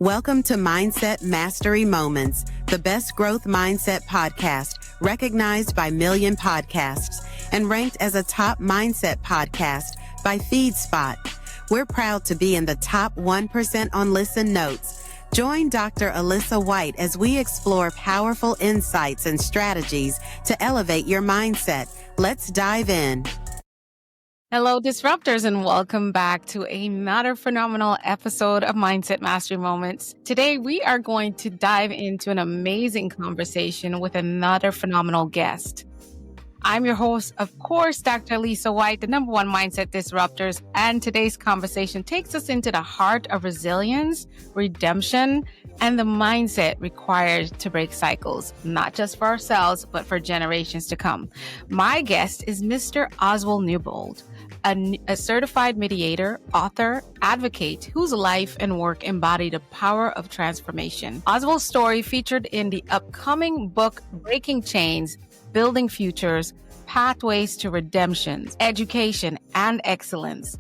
Welcome to Mindset Mastery Moments, the best growth mindset podcast recognized by Million Podcasts and ranked as a top mindset podcast by FeedSpot. We're proud to be in the top 1% on Listen Notes. Join Dr. Alisa Whyte as we explore powerful insights and strategies to elevate your mindset. Let's dive in. Hello, disruptors, and welcome back to another phenomenal episode of Mindset Mastery Moments. Today, we are going to dive into an amazing conversation with another phenomenal guest. I'm your host, of course, Dr. Alisa Whyte, the number one mindset disruptors, and today's conversation takes us into the heart of resilience, redemption, and the mindset required to break cycles, not just for ourselves, but for generations to come. My guest is Mr. Oswald Newbold, a certified mediator, author, advocate whose life and work embody the power of transformation. Oswald's story featured in the upcoming book, Breaking Chains, Building Futures, Pathways to Redemption, Education, and Excellence,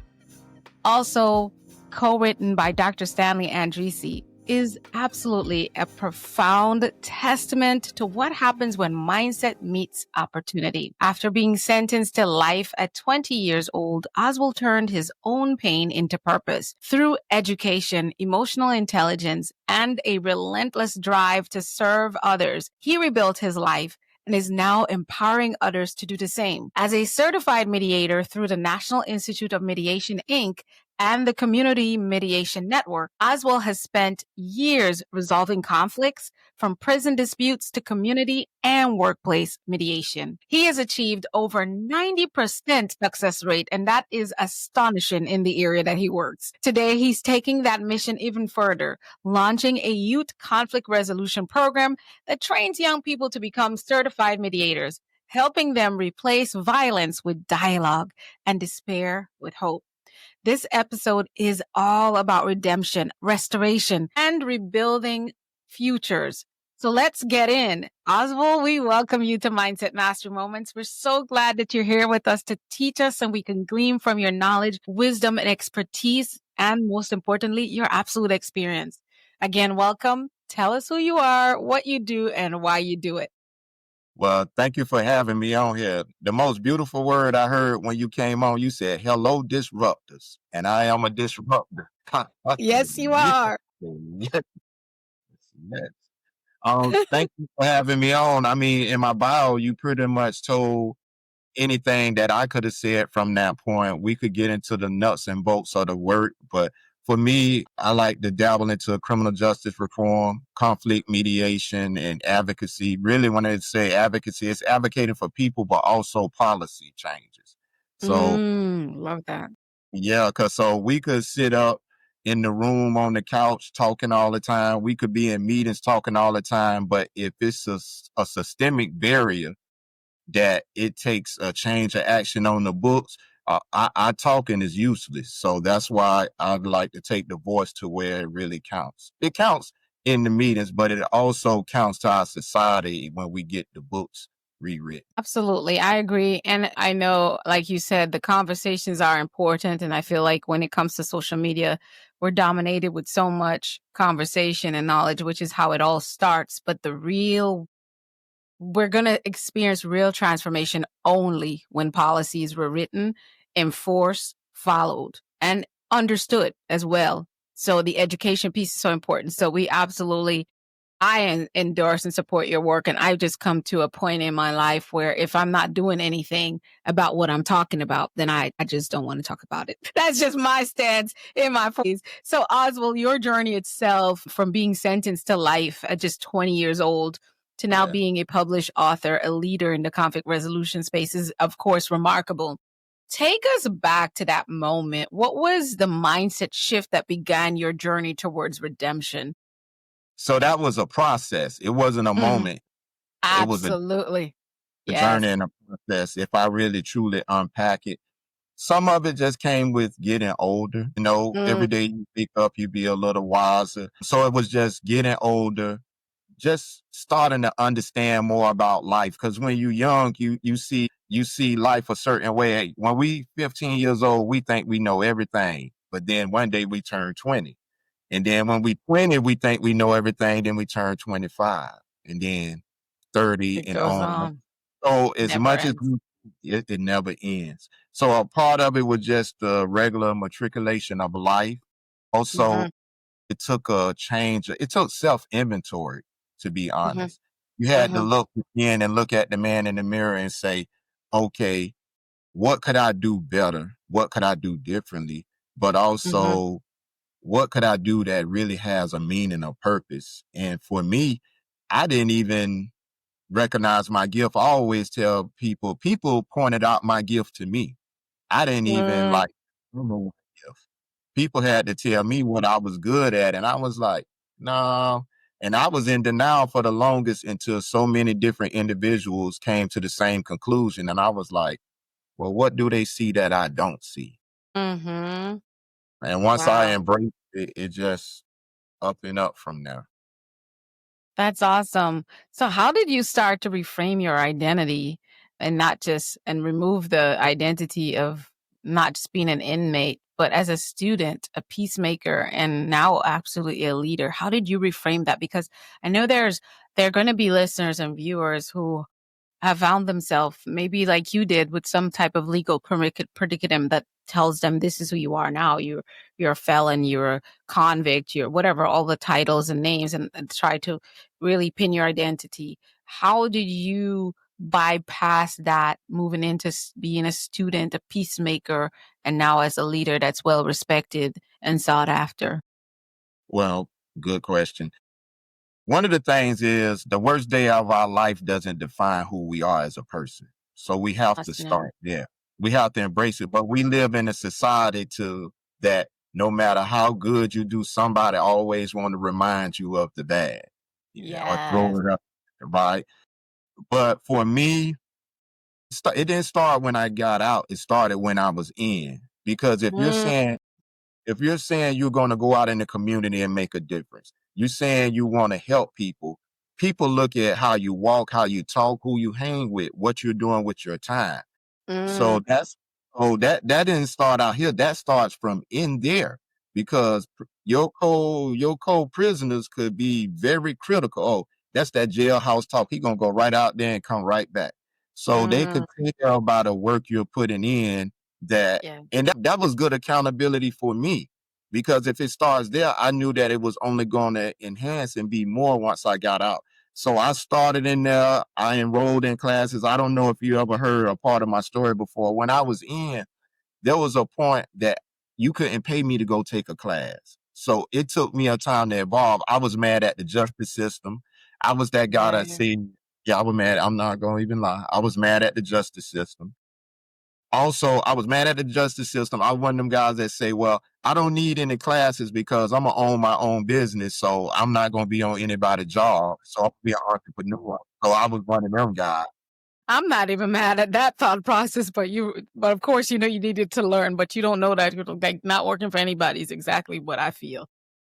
also co-written by Dr. Stanley Andresi, is absolutely a profound testament to what happens when mindset meets opportunity. After being sentenced to life at 20 years old, Oswald turned his own pain into purpose. Through education, emotional intelligence, and a relentless drive to serve others, he rebuilt his life and is now empowering others to do the same. As a certified mediator through the National Institute of Mediation, Inc., and the Community Mediation Network, Oswald has spent years resolving conflicts, from prison disputes to community and workplace mediation. He has achieved over 90% success rate, and that is astonishing in the area that he works. Today, he's taking that mission even further, launching a youth conflict resolution program that trains young people to become certified mediators, helping them replace violence with dialogue and despair with hope. This episode is all about redemption, restoration, and rebuilding futures. So let's get in. Oswald, we welcome you to Mindset Mastery Moments. We're so glad that you're here with us to teach us and we can glean from your knowledge, wisdom, and expertise, and most importantly, your absolute experience. Again, welcome. Tell us who you are, what you do, and why you do it. Well, thank you for having me on here. The most beautiful word I heard when you came on, you said, hello, disruptors. And I am a disruptor. Yes, you are. Yes. Yes. Thank you for having me on. I mean, in my bio, you pretty much told anything that I could have said from that point. We could get into the nuts and bolts of the work, but for me, I like to dabble into criminal justice reform, conflict mediation, and advocacy. Really, when I say advocacy, it's advocating for people, but also policy changes. So, Love that. yeah, because so we could sit up in the room on the couch talking all the time. We could be in meetings talking all the time. But if it's a systemic barrier that it takes a change of action on the books, our talking is useless. So that's why I'd like to take the voice to where it really counts. It counts in the meetings, but it also counts to our society when we get the books rewritten. Absolutely. I agree. And I know, like you said, the conversations are important. And I feel like when it comes to social media, we're dominated with so much conversation and knowledge, which is how it all starts. But we're going to experience real transformation only when policies were written, enforced, followed, and understood as well. So the education piece is so important. So I endorse and support your work. And I've just come to a point in my life where if I'm not doing anything about what I'm talking about, then I just don't want to talk about it. That's just my stance in my 40s. So Oswald, your journey itself from being sentenced to life at just 20 years old to now being a published author, a leader in the conflict resolution space is, of course, remarkable. Take us back to that moment. What was the mindset shift that began your journey towards redemption? So that was a process. It wasn't a moment. Absolutely. It was a journey and a process. If I really truly unpack it, some of it just came with getting older. Every day you pick up, you be a little wiser. So it was just getting older, just starting to understand more about life. Because when you're young, you see life a certain way. When we 15 years old, we think we know everything. But then one day we turn 20 And then when we 20, we think we know everything. Then we turn 25 and then 30 It and goes on. on. So as Never much as ends. it never ends. So a part of it was just the regular matriculation of life. Also, Mm-hmm. it took a change. It took self-inventory, to be Mm-hmm. honest. You had to Mm-hmm. look in and look at the man in the mirror and say, okay, what could I do better? What could I do differently? But Mm-hmm. also, what could I do that really has a meaning or purpose? And for me, I didn't even recognize my gift. I always tell people pointed out my gift to me. I didn't even Mm, like, I don't know my gift. People had to tell me what I was good at. And I was like, no. And I was in denial for the longest until so many different individuals came to the same conclusion. And I was like, well, what do they see that I don't see? mm-hmm. And once I Wow. embraced it, it just up and up from there. That's awesome. So how did you start to reframe your identity and not just and remove the identity of not just being an inmate, but as a student, a peacemaker, and now absolutely a leader? How did you reframe that? Because I know there are going to be listeners and viewers who have found themselves maybe like you did with some type of legal predicament that tells them this is who you are now. You're a felon, you're a convict, you're whatever, all the titles and names, and try to really pin your identity. How did you bypass that, moving into being a student, a peacemaker, and now as a leader that's well respected and sought after? Well, good question. One of the things is the worst day of our life doesn't define who we are as a person. So we have to That's new. start there. We have to embrace it. But we live in a society to that no matter how good you do, somebody always want to remind you of the bad, or Yes. throw it up, right? But for me, it didn't start when I got out. It started when I was in. Because Mm, if you're saying you're going to go out in the community and make a difference, you're saying you want to help people, people look at how you walk, how you talk, who you hang with, what you're doing with your time. So mm, that didn't start out here. That starts from in there because your co-prisoners could be very critical. Oh, that's that jailhouse talk. He gonna go right out there and come right back. So they mm, could tell by the work you're putting in that, yeah. and that was good accountability for me because if it starts there, I knew that it was only going to enhance and be more once I got out. So I started in there. I enrolled in classes. I don't know if you ever heard a part of my story before. When I was in, there was a point that you couldn't pay me to go take a class. So it took me a time to evolve. I was mad at the justice system. I was that guy that Yeah. said, yeah, I was mad. I'm not going to even lie. I was mad at the justice system. Also, I was mad at the justice system. I was one of them guys that say, well, I don't need any classes because I'm going to own my own business. So I'm not going to be on anybody's job. So I'll be an entrepreneur. So I was one of them guys. I'm not even mad at that thought process, but of course, you know, you needed to learn, but you don't know that you're like not working for anybody is exactly what I feel.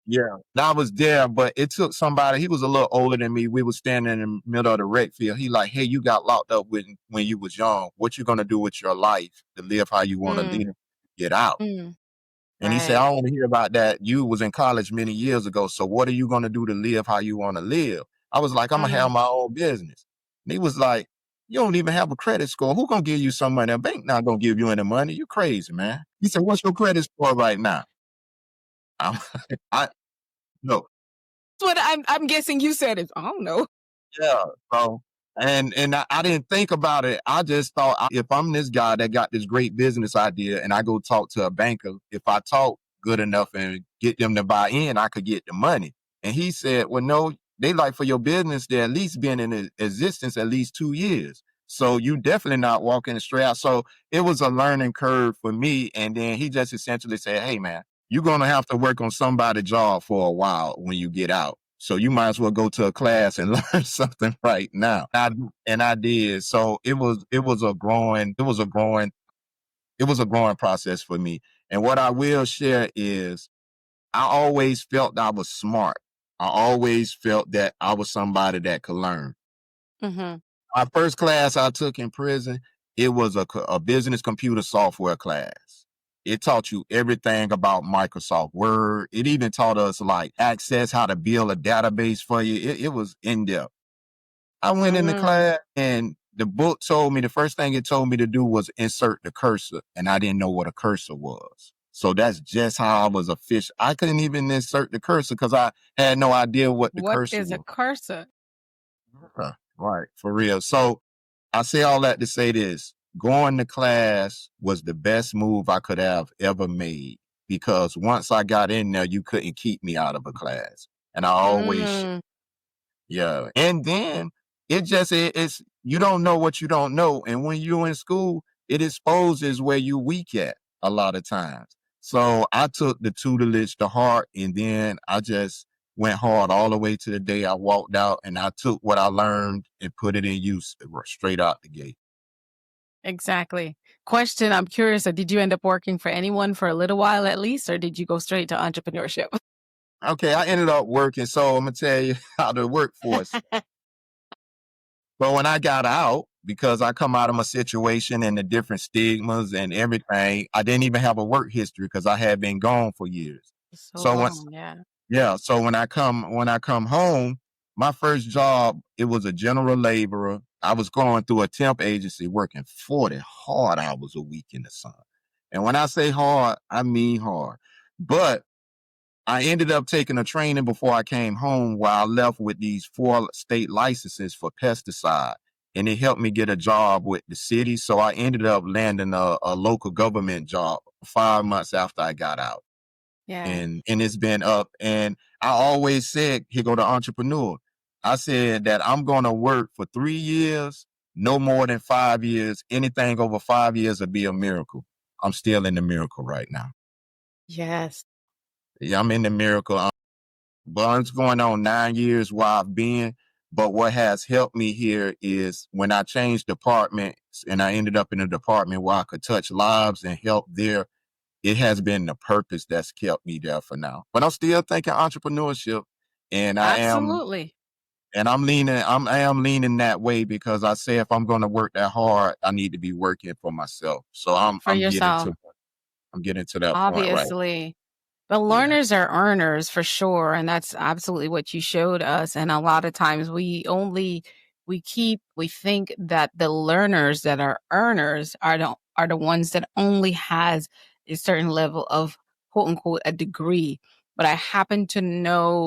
Yeah. I was there, but it took somebody, he was a little older than me. We were standing in the middle of the rec field. He like, hey, you got locked up when you was young. What you going to do with your life to live how you want to Mm, live? Get out. mm, And he said, right. I don't want to hear about that. You was in college many years ago. So what are you going to do to live how you want to live? I was like, I'm going to Mm, have my own business. And he was like, you don't even have a credit score. Who going to give you some money? A bank not going to give you any money. You crazy, man. He said, what's your credit score right now? I'm, I, no, that's what I'm guessing you said it. I don't know. yeah. So, and I didn't think about it. I just thought if I'm this guy that got this great business idea and I go talk to a banker, if I talk good enough and get them to buy in, I could get the money. And he said, well, no, they like for your business to at least been in existence at least 2 years. So you definitely not walking straight out. So it was a learning curve for me. And then he just essentially said, hey, man, you're going to have to work on somebody's job for a while when you get out. So you might as well go to a class and learn something right now. And I did. So it was a growing process for me. And what I will share is I always felt I was smart. I always felt that I was somebody that could learn. Hmm. My first class I took in prison, it was a business computer software class. It taught you everything about Microsoft Word. It even taught us like access, how to build a database for you. It was in depth. I went in the class and the book told me the first thing it told me to do was insert the cursor. And I didn't know what a cursor was. So that's just how I was official. I couldn't even insert the cursor because I had no idea what the What cursor is a was. cursor? Right, for real. So I say all that to say this. Going to class was the best move I could have ever made because once I got in there, you couldn't keep me out of a class. And I always, yeah. And then it's, you don't know what you don't know. And when you're in school, it exposes where you weak at a lot of times. So I took the tutelage to heart and then I just went hard all the way to the day I walked out and I took what I learned and put it in use straight out the gate. Exactly. Question, I'm curious, did you end up working for anyone for a little while at least, or did you go straight to entrepreneurship? Okay, I ended up working. So I'm going to tell you how the workforce. But when I got out, because I come out of my situation and the different stigmas and everything, I didn't even have a work history because I had been gone for years. So So once, long, yeah. yeah. So when I come home, my first job, it was a general laborer. I was going through a temp agency working 40 hard hours a week in the sun. And when I say hard, I mean hard. But I ended up taking a training before I came home where I left with these 4 state licenses for pesticide. And it helped me get a job with the city. So I ended up landing a local government job 5 months after I got out. Yeah. And it's been up. And I always said, here go the entrepreneur. I said that I'm going to work for 3 years, no more than 5 years. Anything over 5 years will be a miracle. I'm still in the miracle right now. Yes. Yeah, I'm in the miracle. But it's going on 9 years where I've been. But what has helped me here is when I changed departments and I ended up in a department where I could touch lives and help there, it has been the purpose that's kept me there for now. But I'm still thinking entrepreneurship and Absolutely. I am leaning that way because I say if I'm going to work that hard, I need to be working for myself. So For yourself. I'm getting to that point right. Obviously. But Yeah. learners are earners for sure. And that's absolutely what you showed us. And a lot of times we think that the learners that are earners are the ones that only has a certain level of quote unquote a degree. But I happen to know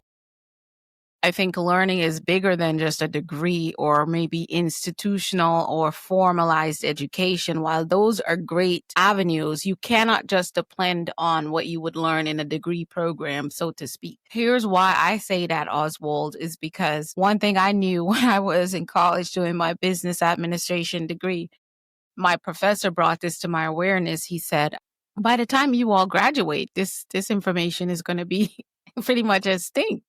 I think learning is bigger than just a degree or maybe institutional or formalized education. While those are great avenues, you cannot just depend on what you would learn in a degree program, so to speak. Here's why I say that, Oswald, is because one thing I knew when I was in college doing my business administration degree, my professor brought this to my awareness. He said, by the time you all graduate, this information is going to be pretty much extinct.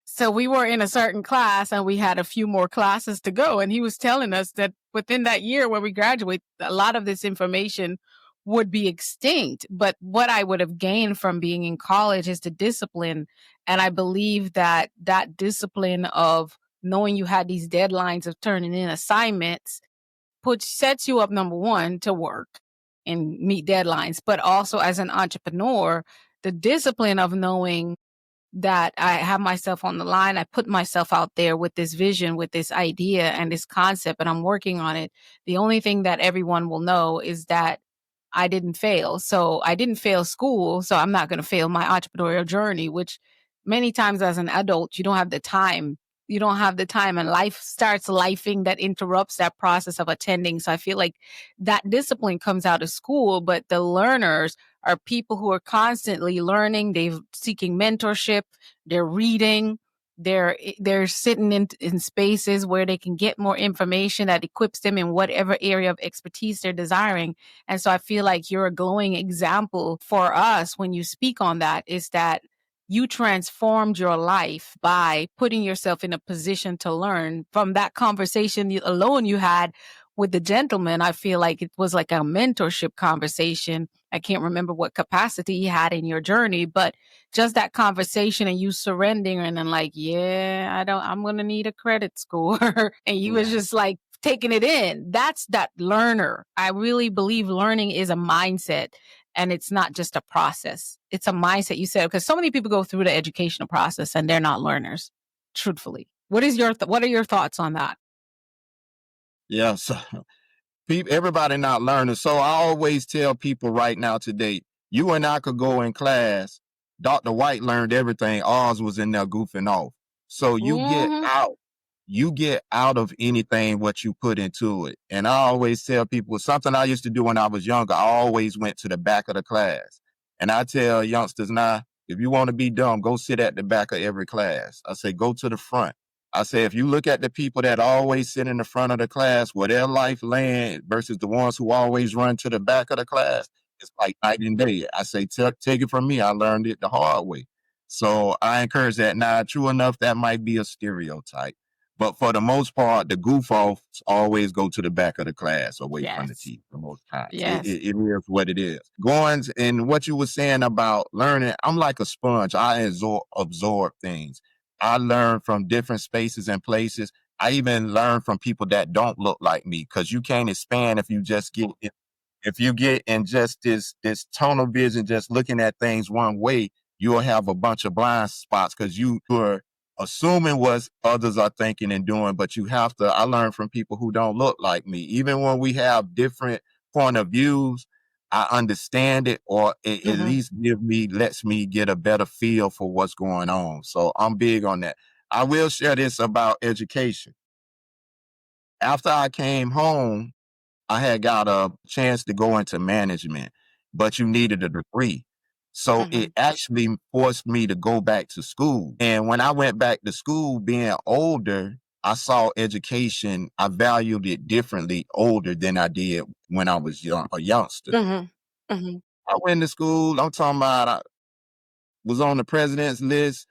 So we were in a certain class and we had a few more classes to go. And he was telling us that within that year where we graduate, a lot of this information would be extinct. But what I would have gained from being in college is the discipline. And I believe that that discipline of knowing you had these deadlines of turning in assignments sets you up, number one, to work and meet deadlines. But also as an entrepreneur, the discipline of knowing that I have myself on the line. I put myself out there with this vision, with this idea and this concept, and I'm working on it. The only thing that everyone will know is that I didn't fail. So I didn't fail school. So I'm not going to fail my entrepreneurial journey, which many times as an adult, you don't have the time. You don't have the time and life starts lifing that interrupts that process of attending. So I feel like that discipline comes out of school, but the learners are people who are constantly learning. They're seeking mentorship. They're reading. They're sitting in spaces where they can get more information that equips them in whatever area of expertise they're desiring. And so I feel like you're a glowing example for us when you speak on that, is that you transformed your life by putting yourself in a position to learn from that conversation alone you had with the gentleman. I feel like it was like a mentorship conversation. I can't remember what capacity you had in your journey, but just that conversation and you surrendering and then like, yeah, I'm going to need a credit score. And you was just like taking it in. That's that learner. I really believe learning is a mindset. And it's not just a process. It's a mindset. You said, because so many people go through the educational process and they're not learners, truthfully. What are your thoughts on that? Yeah, so everybody not learning. So I always tell people right now today, you and I could go in class. Dr. White learned everything. Oz was in there goofing off. So Mm-hmm. you get out of anything what you put into it. And I always tell people something I used to do when I was younger. I always went to the back of the class. And I tell youngsters now, if you want to be dumb, go sit at the back of every class. I say, go to the front. I say, if you look at the people that always sit in the front of the class where their life land versus the ones who always run to the back of the class, it's like night and day. I say, take it from me. I learned it the hard way. So I encourage that. Now, true enough, that might be a stereotype. But for the most part, the goof offs always go to the back of the class away from the Yes. teacher for most times. Yes. It is what it is. Going and what you were saying about learning, I'm like a sponge. I absorb things. I learn from different spaces and places. I even learn from people that don't look like me because you can't expand if you get in just this tunnel vision, just looking at things one way, you'll have a bunch of blind spots because you are assuming what others are thinking and doing. But I learn from people who don't look like me. Even when we have different point of views, I understand it, or it at least lets me get a better feel for what's going on. So I'm big on that. I will share this about education. After I came home, I had got a chance to go into management, but you needed a degree. So it actually forced me to go back to school. And when I went back to school, being older, I saw education, I valued it differently older than I did when I was a youngster. I went to school, I'm talking about I was on the president's list.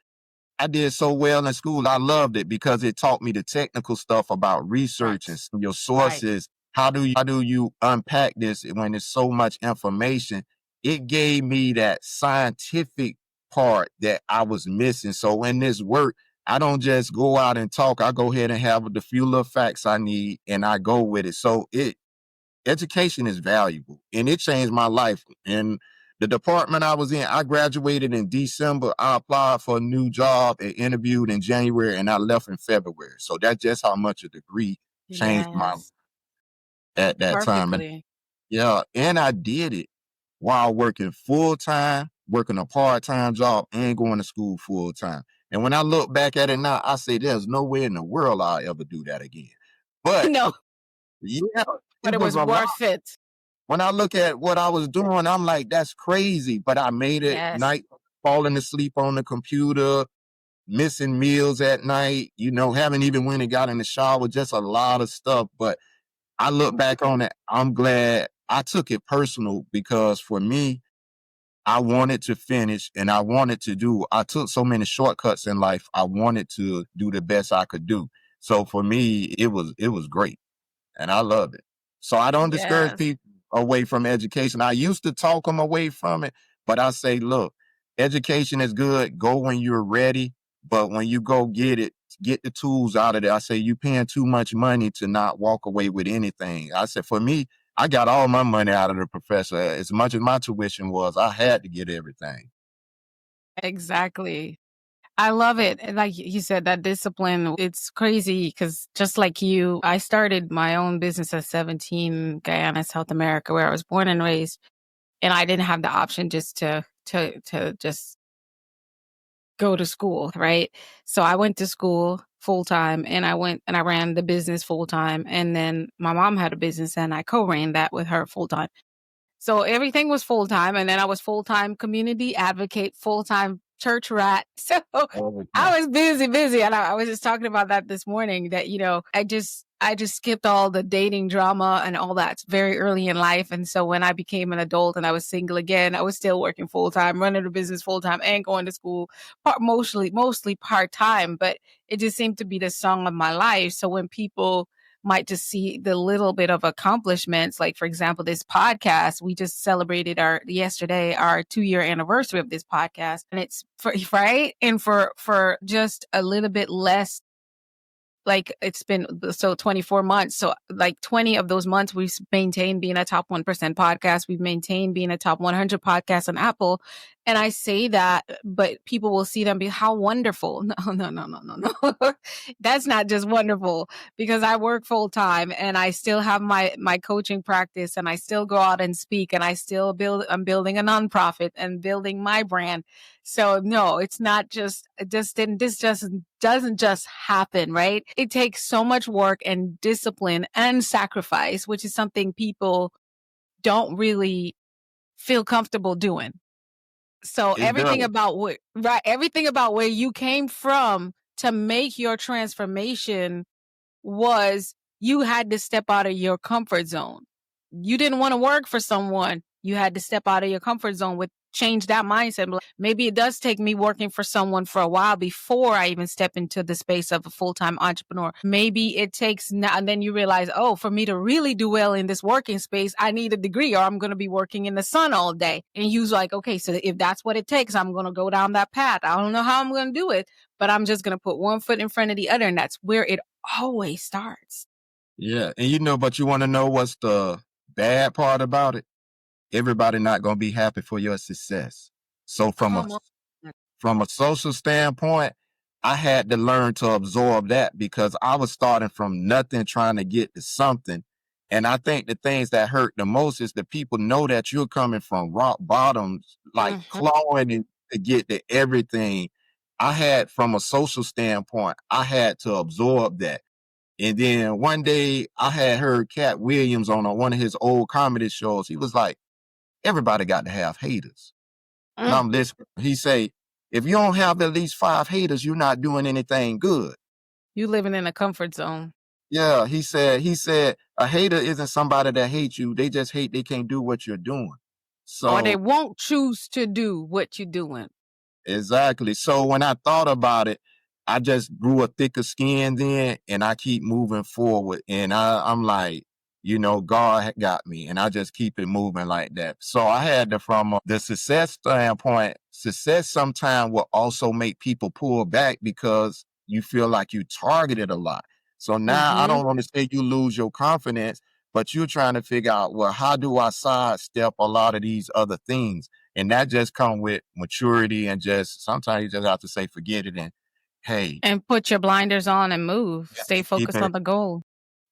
I did so well in school. I loved it because it taught me the technical stuff about research and your sources. How do you unpack this when there's so much information? It gave me that scientific part that I was missing. So in this work, I don't just go out and talk. I go ahead and have the few little facts I need and I go with it. So education is valuable and it changed my life. And the department I was in, I graduated in December. I applied for a new job and interviewed in January and I left in February. So that's just how much a degree changed my Yes. at that time. And Perfectly. yeah, and I did it while working full time, working a part-time job and going to school full time. And when I look back at it now, I say there's no way in the world I'll ever do that again. But No, yeah, but it it was was a lot. worth it. When I look at what I was doing, I'm like, that's crazy. But I made it Yes. night, falling asleep on the computer, missing meals at night, haven't even went and got in the shower, just a lot of stuff. But I look back on it, I'm glad I took it personal because for me, I wanted to finish and I took so many shortcuts in life. I wanted to do the best I could do. So for me, it was great and I love it. So I don't discourage Yes. people away from education. I used to talk them away from it, but I say, look, education is good. Go when you're ready, but when you go get the tools out of there. I say you paying too much money to not walk away with anything. I said, for me, I got all my money out of the professor. As much as my tuition was, I had to get everything. Exactly. I love it. And like you said, that discipline, it's crazy because just like you, I started my own business at 17, Guyana, South America, where I was born and raised. And I didn't have the option just to just go to school, right? So I went to school full time and I ran the business full time. And then my mom had a business and I co-ran that with her full time. So everything was full time. And then I was full time community advocate, full time church rat. So I was busy. And I was just talking about that this morning that, I just skipped all the dating drama and all that very early in life. And so when I became an adult and I was single again, I was still working full time, running a business full time and going to school, mostly part time. But it just seemed to be the song of my life. So when people might just see the little bit of accomplishments, like for example, this podcast, we just celebrated yesterday our 2-year anniversary of this podcast. And it's right. And for just a little bit less like it's been so 24 months. So like 20 of those months, we've maintained being a top 1% podcast. We've maintained being a top 100 podcast on Apple. And I say that, but people will see them be how wonderful. No. That's not just wonderful, because I work full time and I still have my coaching practice, and I still go out and speak, and I'm building a nonprofit and building my brand. So no, it's not just, this just doesn't just happen, right? It takes so much work and discipline and sacrifice, which is something people don't really feel comfortable doing. So It does. everything about where you came from to make your transformation was you had to step out of your comfort zone. You didn't want to work for someone. You had to step out of your comfort zone change that mindset. Maybe it does take me working for someone for a while before I even step into the space of a full-time entrepreneur. Maybe it takes now, and then you realize, oh, for me to really do well in this working space, I need a degree, or I'm going to be working in the sun all day. And you's like, okay, so if that's what it takes, I'm going to go down that path. I don't know how I'm going to do it, but I'm just going to put one foot in front of the other. And that's where it always starts. Yeah. And but you want to know what's the bad part about it? Everybody not going to be happy for your success. So from Come on. a social standpoint, I had to learn to absorb that, because I was starting from nothing trying to get to something. And I think the things that hurt the most is the people know that you're coming from rock bottoms, like clawing to get to everything. From a social standpoint, I had to absorb that. And then one day I had heard Cat Williams on one of his old comedy shows. He was like, everybody got to have haters. And I'm listening. He say, if you don't have at least 5 haters, you're not doing anything good. You living in a comfort zone. Yeah, he said a hater isn't somebody that hates you. They just hate they can't do what you're doing. Or they So won't choose to do what you're doing. exactly. So when I thought about it, I just grew a thicker skin then, and I keep moving forward. And I'm like, God got me, and I just keep it moving like that. So I had from the success standpoint, success sometimes will also make people pull back because you feel like you targeted a lot. So now I don't want to say you lose your confidence, but you're trying to figure out, well, how do I sidestep a lot of these other things? And that just comes with maturity, and just sometimes you just have to say, forget it, and hey, and put your blinders on and move. Stay focused on the goal.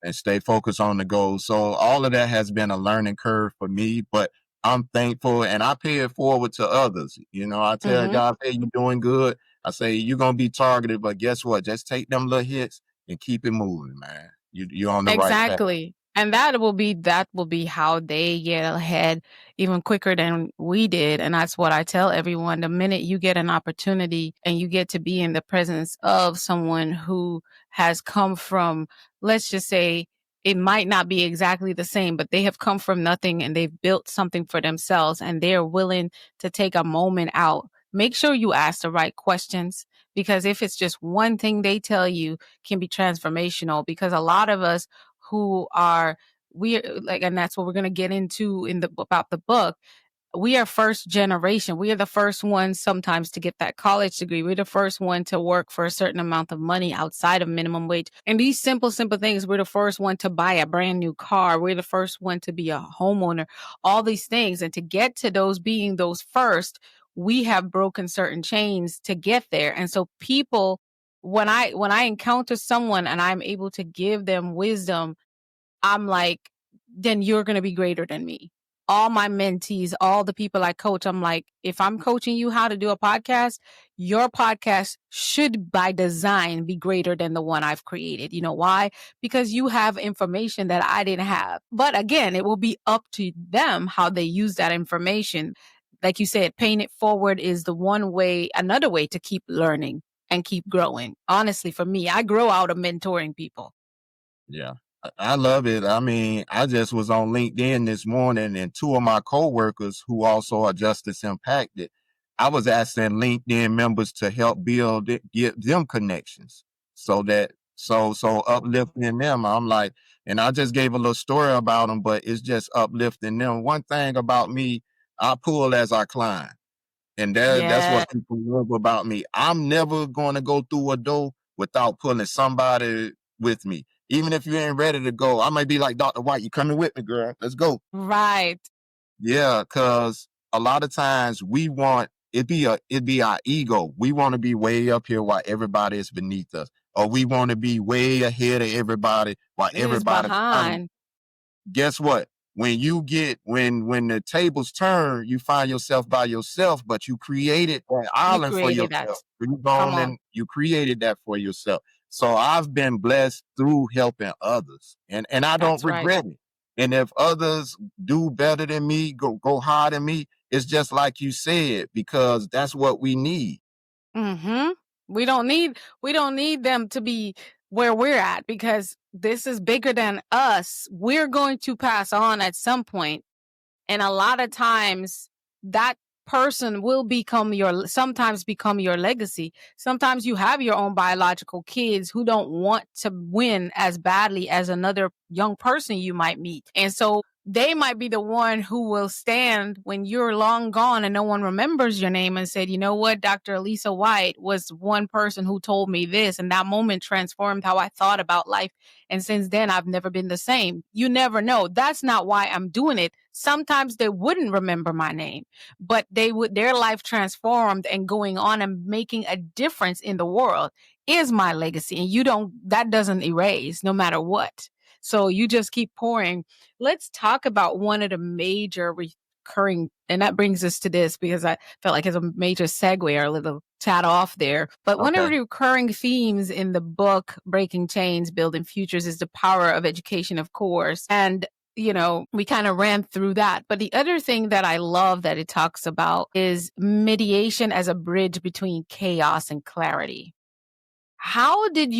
And stay focused on the goal. So all of that has been a learning curve for me, but I'm thankful, and I pay it forward to others. I tell God, hey, you're doing good. I say, you're going to be targeted, but guess what? Just take them little hits and keep it moving, man. You're on the right path. Exactly. And that will be how they get ahead even quicker than we did. And that's what I tell everyone. The minute you get an opportunity and you get to be in the presence of someone who has come from, let's just say, it might not be exactly the same, but they have come from nothing and they've built something for themselves, and they're willing to take a moment out. Make sure you ask the right questions, because if it's just one thing they tell you can be transformational, because a lot of us who are and that's what we're going to get into about the book. We are first generation. We are the first ones sometimes to get that college degree. We're the first one to work for a certain amount of money outside of minimum wage. And these simple things, we're the first one to buy a brand new car. We're the first one to be a homeowner, all these things. And to get to those, being those first, we have broken certain chains to get there. And so people, when I encounter someone and I'm able to give them wisdom, I'm like, then you're going to be greater than me. All my mentees, all the people I coach, I'm like, if I'm coaching you how to do a podcast, your podcast should by design be greater than the one I've created. You know why? Because you have information that I didn't have. But again, it will be up to them how they use that information. Like you said, paying it forward is another way to keep learning and keep growing. Honestly, for me, I grow out of mentoring people. Yeah. I love it. I mean, I just was on LinkedIn this morning, and 2 of my coworkers who also are justice impacted, I was asking LinkedIn members to help build it, get them connections, so uplifting them. I'm like, and I just gave a little story about them, but it's just uplifting them. One thing about me, I pull as I climb. And that's what people love about me. I'm never going to go through a door without pulling somebody with me. Even if you ain't ready to go, I might be like, Dr. White, you coming with me, girl? Let's go. Right. Yeah, because a lot of times we want it be our ego. We want to be way up here while everybody is beneath us, or we want to be way ahead of everybody while Is everybody behind. behind. Guess what? When the tables turn, you find yourself by yourself, but you created that You island for created that. yourself. You Come gone on. and you created that for yourself. So I've been blessed through helping others, and I don't That's right. regret it. And if others do better than me, go higher than me, it's just like you said, because that's what we need. Mm-hmm. We don't need them to be where we're at, because this is bigger than us. We're going to pass on at some point. And a lot of times that person will sometimes become your legacy. Sometimes you have your own biological kids who don't want to win as badly as another young person you might meet. And so they might be the one who will stand when you're long gone and no one remembers your name and said, you know what, Dr. Alisa Whyte was one person who told me this, and that moment transformed how I thought about life. And since then, I've never been the same. You never know. That's not why I'm doing it. Sometimes they wouldn't remember my name, but their life transformed and going on and making a difference in the world is my legacy. And that doesn't erase no matter what. So you just keep pouring. Let's talk about one of the major recurring, and that brings us to this because I felt like it's a major segue or a little chat off there. But one of Okay. the recurring themes in the book, Breaking Chains, Building Futures, is the power of education, of course. And we kind of ran through that. But the other thing that I love that it talks about is mediation as a bridge between chaos and clarity. How did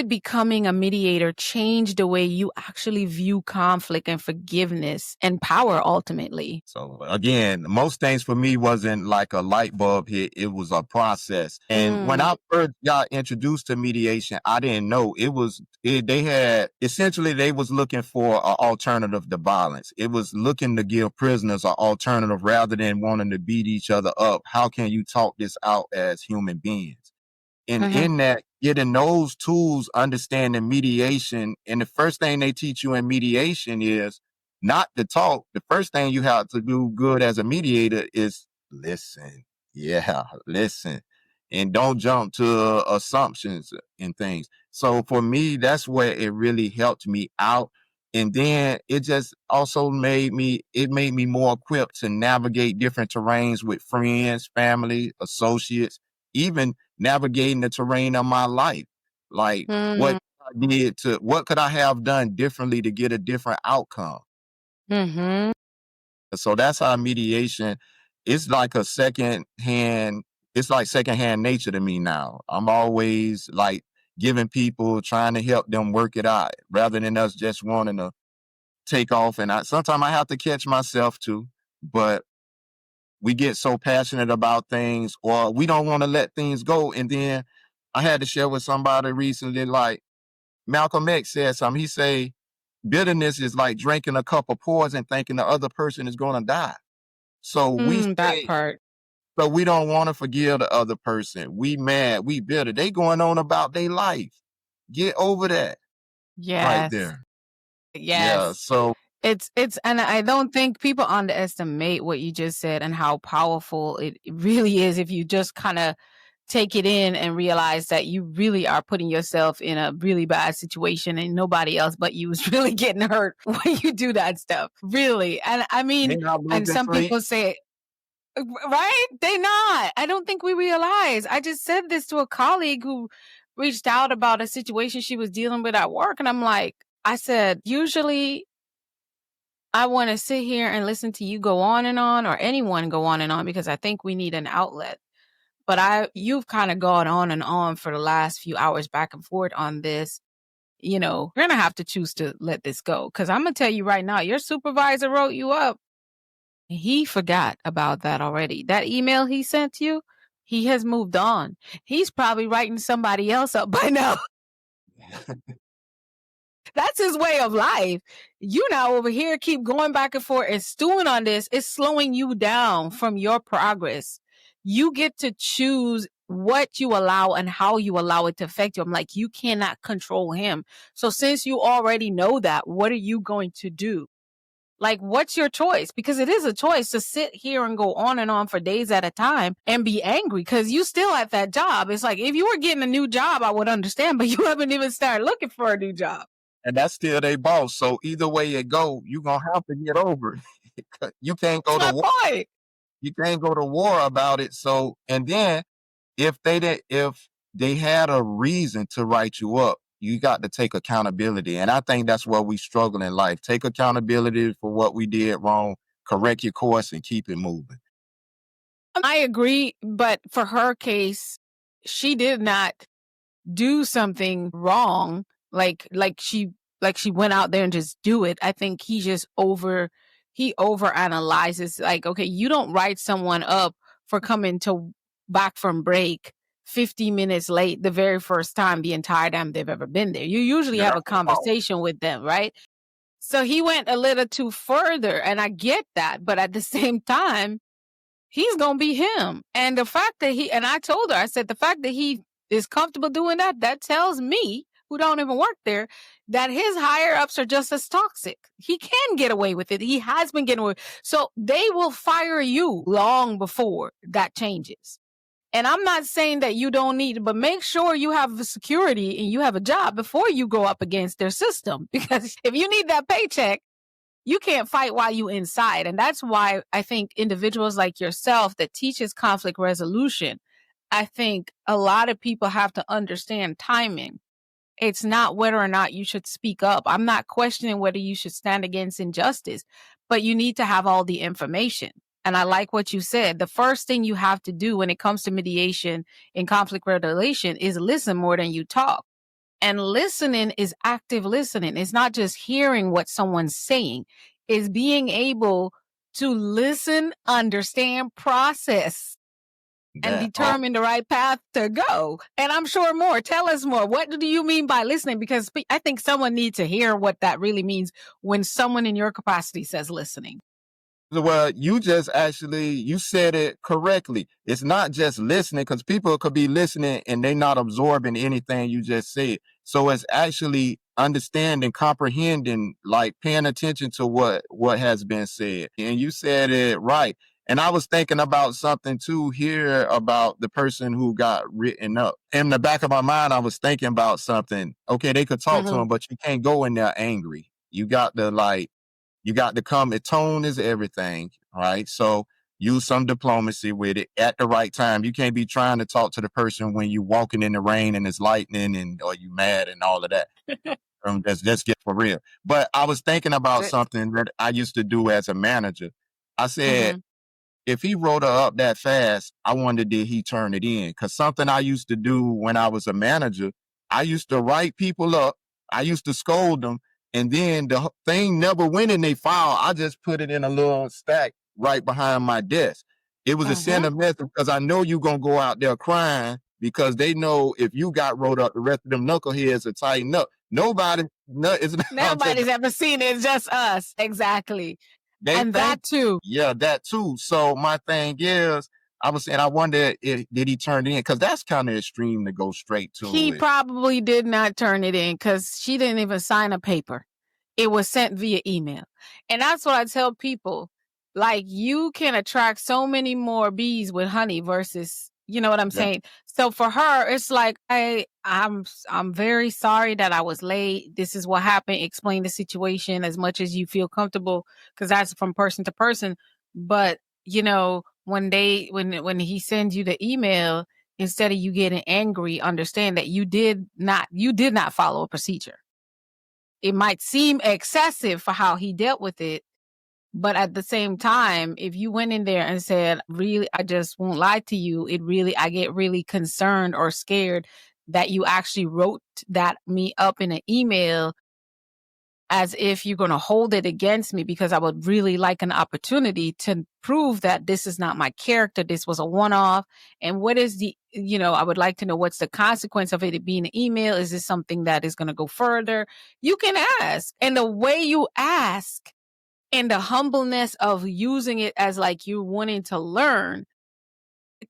becoming a mediator change the way you actually view conflict and forgiveness and power ultimately? So again, most things for me wasn't like a light bulb hit. It was a process. And when I first got introduced to mediation, I didn't know they was looking for an alternative to violence. It was looking to give prisoners an alternative rather than wanting to beat each other up. How can you talk this out as human beings? And in that, getting those tools, understanding mediation, and the first thing they teach you in mediation is not to talk. The first thing you have to do good as a mediator is listen. Yeah, listen. And don't jump to assumptions and things. So for me, that's where it really helped me out. And then it just also made me more equipped to navigate different terrains with friends, family, associates, even navigating the terrain of my life. Like what could I have done differently to get a different outcome? Mm-hmm. So that's how mediation is like it's like secondhand nature to me now. I'm always like giving people, trying to help them work it out rather than us just wanting to take off. And sometimes I have to catch myself too, but we get so passionate about things or we don't want to let things go. And then I had to share with somebody recently, like Malcolm X said something. He say, bitterness is like drinking a cup of poison thinking the other person is going to die. So That part. so we don't want to forgive the other person. We mad, we bitter. They going on about their life. Get over that right Yes. there. Yeah. Yes. So And I don't think people underestimate what you just said and how powerful it really is if you just kind of take it in and realize that you really are putting yourself in a really bad situation and nobody else but you is really getting hurt when you do that stuff. Really. And I mean, and some people say, right? They not. I don't think we realize. I just said this to a colleague who reached out about a situation she was dealing with at work. And I said, usually I want to sit here and listen to you go on and on, or anyone go on and on, because I think we need an outlet. But you've kind of gone on and on for the last few hours back and forth on this. We're going to have to choose to let this go. Because I'm going to tell you right now, your supervisor wrote you up. He forgot about that already. That email he sent you, he has moved on. He's probably writing somebody else up by now. That's his way of life. You now over here keep going back and forth and stewing on this. It's slowing you down from your progress. You get to choose what you allow and how you allow it to affect you. I'm like, you cannot control him. So since you already know that, what are you going to do? Like, what's your choice? Because it is a choice to sit here and go on and on for days at a time and be angry because you still at that job. It's like, if you were getting a new job, I would understand, but you haven't even started looking for a new job. And that's still their boss. So either way it go, you're going to have to get over it. You can't go That's to my point. you can't go to war about it. So, and then if they had a reason to write you up, you got to take accountability. And I think that's where we struggle in life. Take accountability for what we did wrong, correct your course, and keep it moving. I agree, but for her case, she did not do something wrong. Like she went out there and just do it. I think he overanalyzes. Like, okay, you don't write someone up for coming back from break 50 minutes late the very first time the entire time they've ever been there. You usually have a conversation with them, right? So he went a little too further, and I get that, but at the same time, he's going to be him. And the fact that I told her, I said, the fact that he is comfortable doing that tells me, who don't even work there, that his higher ups are just as toxic. He can get away with it. He has been getting away. So they will fire you long before that changes. And I'm not saying that you don't need it, but make sure you have the security and you have a job before you go up against their system. Because if you need that paycheck, you can't fight while you inside. And that's why I think individuals like yourself that teaches conflict resolution, I think a lot of people have to understand timing. It's not whether or not you should speak up. I'm not questioning whether you should stand against injustice, but you need to have all the information. And I like what you said. The first thing you have to do when it comes to mediation in conflict resolution is listen more than you talk. And listening is active listening. It's not just hearing what someone's saying. It's being able to listen, understand, process, and determine the right path to go. And I'm sure more. Tell us more. What do you mean by listening? Because I think someone needs to hear what that really means when someone in your capacity says listening. Well, you said it correctly. It's not just listening, because people could be listening and they're not absorbing anything you just said. So it's actually understanding, comprehending, like paying attention to what has been said. And you said it right. And I was thinking about something too here about the person who got written up. In the back of my mind, I was thinking about something. Okay, they could talk to him, but you can't go in there angry. You got to come, tone is everything, right? So use some diplomacy with it at the right time. You can't be trying to talk to the person when you're walking in the rain and it's lightning or you mad and all of that. Let's get for real. But I was thinking about something that I used to do as a manager. I said, if he wrote her up that fast, I wonder, did he turn it in? Because something I used to do when I was a manager, I used to write people up. I used to scold them. And then the thing never went in their file. I just put it in a little stack right behind my desk. It was a send a message, because I know you're going to go out there crying, because they know if you got wrote up, the rest of them knuckleheads are tighten up. Nobody's ever seen it. It's just us. Exactly. That too. Yeah, that too. So my thing is, I was saying, I wonder did he turn it in? Because that's kind of extreme to go straight to it. He probably did not turn it in, because she didn't even sign a paper. It was sent via email. And that's what I tell people. Like, you can attract so many more bees with honey versus, you know what I'm saying? So for her, it's like, I'm very sorry that I was late. This is what happened. Explain the situation as much as you feel comfortable, because that's from person to person. But, you know, when he sends you the email, instead of you getting angry, understand that you did not follow a procedure. It might seem excessive for how he dealt with it, but at the same time, if you went in there and said, really, I just won't lie to you, I get really concerned or scared that you actually wrote me up in an email as if you're going to hold it against me, because I would really like an opportunity to prove that this is not my character. This was a one-off. And what is I would like to know what's the consequence of it being an email. Is this something that is going to go further? You can ask. And the way you ask and the humbleness of using it as like you wanting to learn,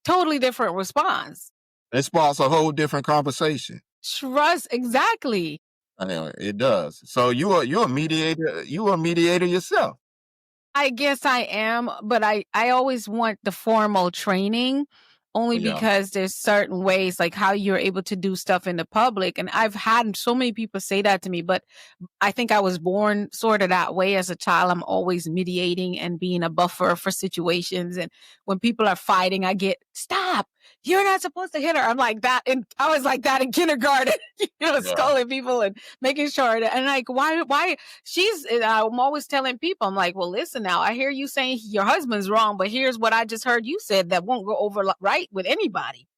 totally different response. It sparks a whole different conversation. Trust, exactly. It does. So you're a mediator. You a mediator yourself. I guess I am, but I always want the formal training only Yeah. because there's certain ways like how you're able to do stuff in the public. And I've had so many people say that to me, but I think I was born sort of that way as a child. I'm always mediating and being a buffer for situations. And when people are fighting, I get, stop, you're not supposed to hit her. I'm like that. And I was like that in kindergarten, Yeah. scolding people and making sure that, and like, why I'm always telling people, I'm like, well, listen now, I hear you saying your husband's wrong, but here's what I just heard you said that won't go over right with anybody.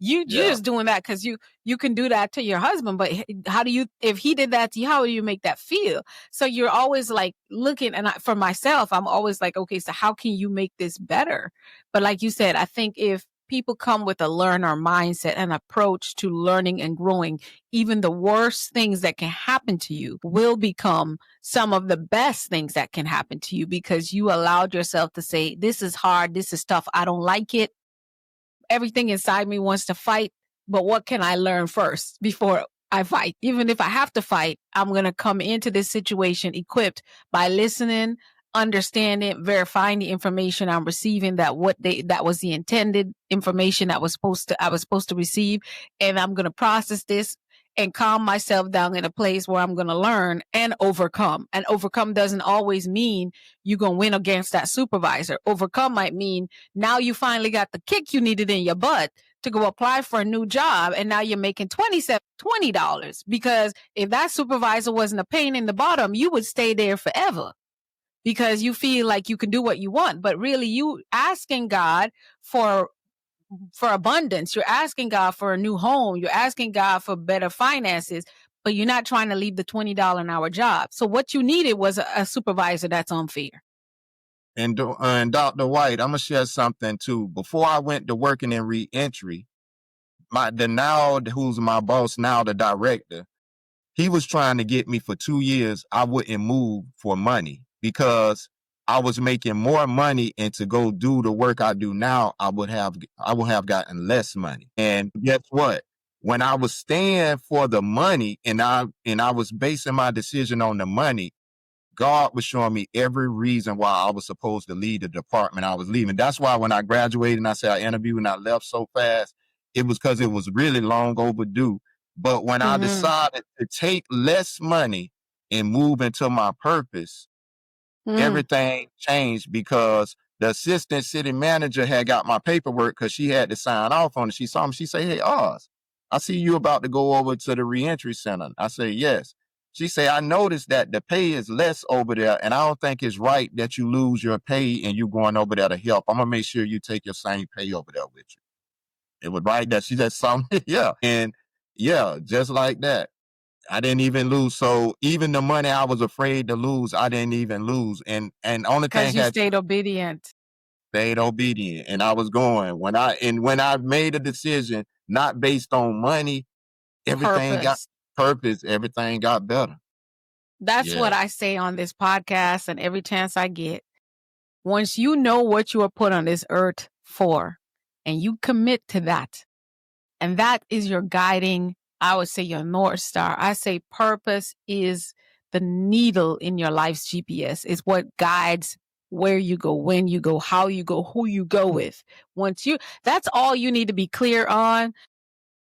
You're Yeah. just doing that because you can do that to your husband, but how do you, if he did that to you, how do you make that feel? So you're always like looking, and for myself, I'm always like, okay, so how can you make this better? But like you said, I think if people come with a learner mindset and approach to learning and growing, even the worst things that can happen to you will become some of the best things that can happen to you because you allowed yourself to say, this is hard, this is tough, I don't like it. Everything inside me wants to fight, but what can I learn first before I fight? Even if I have to fight, I'm going to come into this situation equipped by listening, understanding, verifying the information I'm receiving, that was the intended information I was supposed to receive. And I'm going to process this and calm myself down in a place where I'm going to learn and overcome. And overcome doesn't always mean you're going to win against that supervisor. Overcome might mean now you finally got the kick you needed in your butt to go apply for a new job. And now you're making $20, because if that supervisor wasn't a pain in the bottom, you would stay there forever because you feel like you can do what you want. But really, you asking God for abundance. You're asking God for a new home. You're asking God for better finances, but you're not trying to leave the $20 an hour job. So what you needed was a supervisor that's unfair. And Dr. Whyte, I'm gonna share something too. Before I went to working in reentry, who's my boss now, the director, he was trying to get me for 2 years. I wouldn't move for money because I was making more money, and to go do the work I do now, I would have gotten less money. And guess what? When I was staying for the money and I was basing my decision on the money, God was showing me every reason why I was supposed to leave the department I was leaving. That's why when I graduated and I said I interviewed and I left so fast, it was because it was really long overdue. But when I decided to take less money and move into my purpose, everything changed because the assistant city manager had got my paperwork because she had to sign off on it. She saw me. She said, "Hey, Oz, I see you about to go over to the reentry center." I said, "Yes." She said, "I noticed that the pay is less over there, and I don't think it's right that you lose your pay and you going over there to help. I'm going to make sure you take your same pay over there with you." It was right that she said something. Yeah. And yeah, just like that. I didn't even lose. So even the money I was afraid to lose, I didn't even lose. And only thing Because you stayed obedient. stayed obedient. And I was going. When I made a decision, not based on money, everything got purpose, everything got better. That's what I say on this podcast and every chance I get. Once you know what you are put on this earth for, and you commit to that, and that is your guiding, I would say your North Star. I say purpose is the needle in your life's GPS. It's what guides where you go, when you go, how you go, who you go with. That's all you need to be clear on.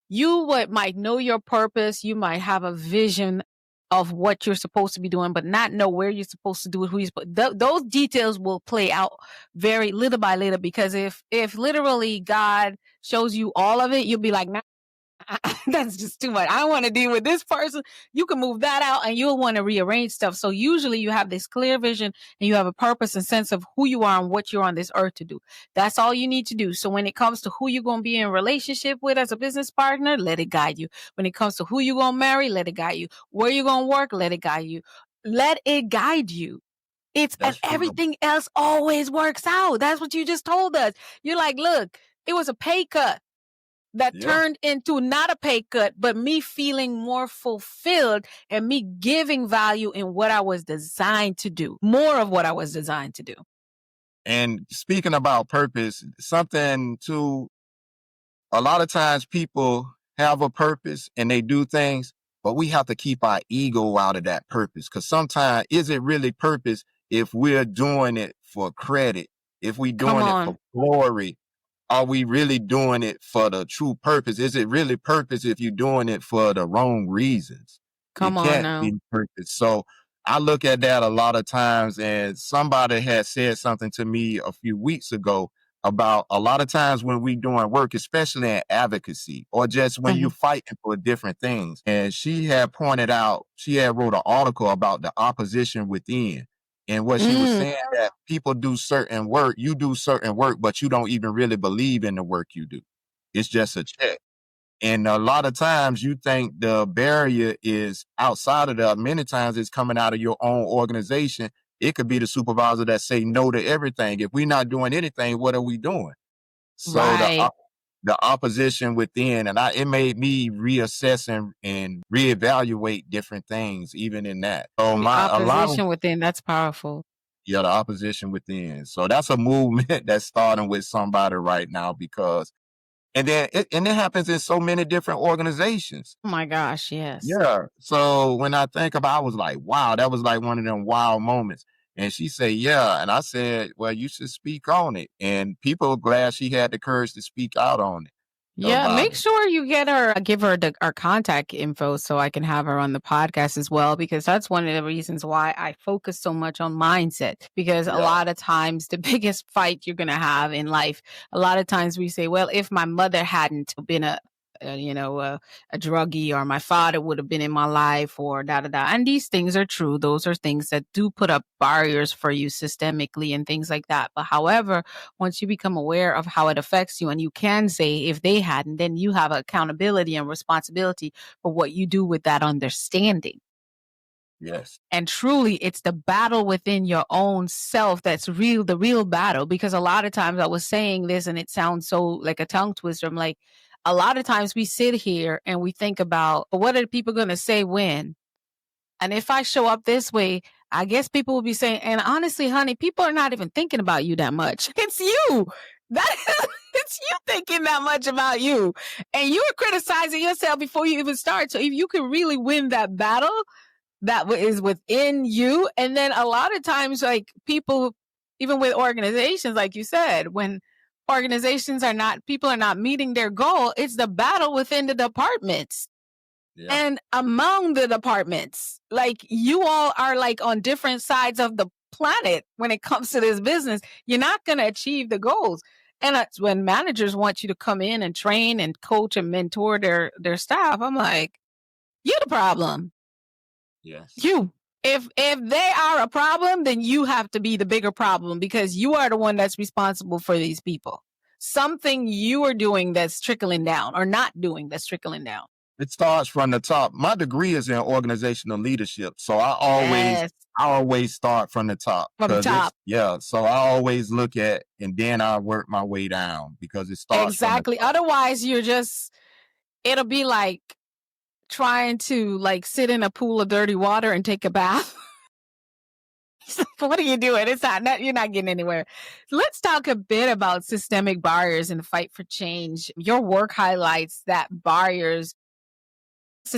You might know your purpose. You might have a vision of what you're supposed to be doing, but not know where you're supposed to do it, who you're supposed to. Those details will play out very little by little, because if literally God shows you all of it, you'll be like, nah, that's just too much. I don't want to deal with this person. You can move that out and you'll want to rearrange stuff. So usually you have this clear vision and you have a purpose and sense of who you are and what you're on this earth to do. That's all you need to do. So when it comes to who you're going to be in relationship with as a business partner, let it guide you. When it comes to who you're going to marry, let it guide you. Where you're going to work, let it guide you. Let it guide you. And everything else always works out. That's what you just told us. You're like, look, it was a pay cut that turned into not a pay cut, but me feeling more fulfilled and me giving value in what I was designed to do, more of what I was designed to do. And speaking about purpose, something too, a lot of times people have a purpose and they do things, but we have to keep our ego out of that purpose. Because sometimes, is it really purpose if we're doing it for credit? If we're Come doing it for on. glory? Are we really doing it for the true purpose? Is it really purpose if you're doing it for the wrong reasons? It Come on can't now. be purpose. So I look at that a lot of times, and somebody had said something to me a few weeks ago about a lot of times when we doing work, especially in advocacy or just when you're Mhm. fighting for different things. And she had pointed out, she had wrote an article about the opposition within. And what she was Mm, saying that people do certain work, you do certain work, but you don't even really believe in the work you do. It's just a check. And a lot of times you think the barrier is outside of that. Many times it's coming out of your own organization. It could be the supervisor that say no to everything. If we're not doing anything, what are we doing? So right. the opposition within, and it made me reassess and reevaluate different things, even in that. So The a lot of opposition within, that's powerful. the opposition within. So that's a movement that's starting with somebody right now because, and then it happens in so many different organizations. Oh my gosh, yes. Yeah. So when I think about, I was like, wow, that was like one of them wild moments. And she said, yeah. And I said, well, you should speak on it. And people were glad she had the courage to speak out on it Yeah, about make it. sure you get her, give her our contact info so I can have her on the podcast as well, because that's one of the reasons why I focus so much on mindset. Because a Yeah. lot of times, the biggest fight you're going to have in life, a lot of times we say, well, if my mother hadn't been a druggie, or my father would have been in my life, or da da da. And these things are true. Those are things that do put up barriers for you systemically and things like that. But however, once you become aware of how it affects you, and you can say, if they hadn't, then you have accountability and responsibility for what you do with that understanding. Yes. And truly, it's the battle within your own self that's the real battle. Because a lot of times I was saying this and it sounds so like a tongue twister. I'm like, a lot of times we sit here and we think about, "Well, what are people going to say when? And if I show up this way, I guess people will be saying," and honestly, honey, people are not even thinking about you that much. It's you. That it's you thinking that much about you. And you are criticizing yourself before you even start. So if you can really win that battle that is within you, and then a lot of times, like people, even with organizations, like you said, when people are not meeting their goal, it's the battle within the departments Yeah. and among the departments. Like you all are like on different sides of the planet when it comes to this business. You're not going to achieve the goals. And that's when managers want you to come in and train and coach and mentor their staff. I'm like, you're the problem. Yes. You. If they are a problem, then you have to be the bigger problem, because you are the one that's responsible for these people. Something you are doing that's trickling down, or not doing that's trickling down. It starts from the top. My degree is in organizational leadership. So Yes, I always start from the top from the because top. so I always look at, and then I work my way down because it starts from the Exactly. top. Otherwise, it'll be like trying to like sit in a pool of dirty water and take a bath. What are you doing? You're not getting anywhere. Let's talk a bit about systemic barriers in the fight for change. Your work highlights that barriers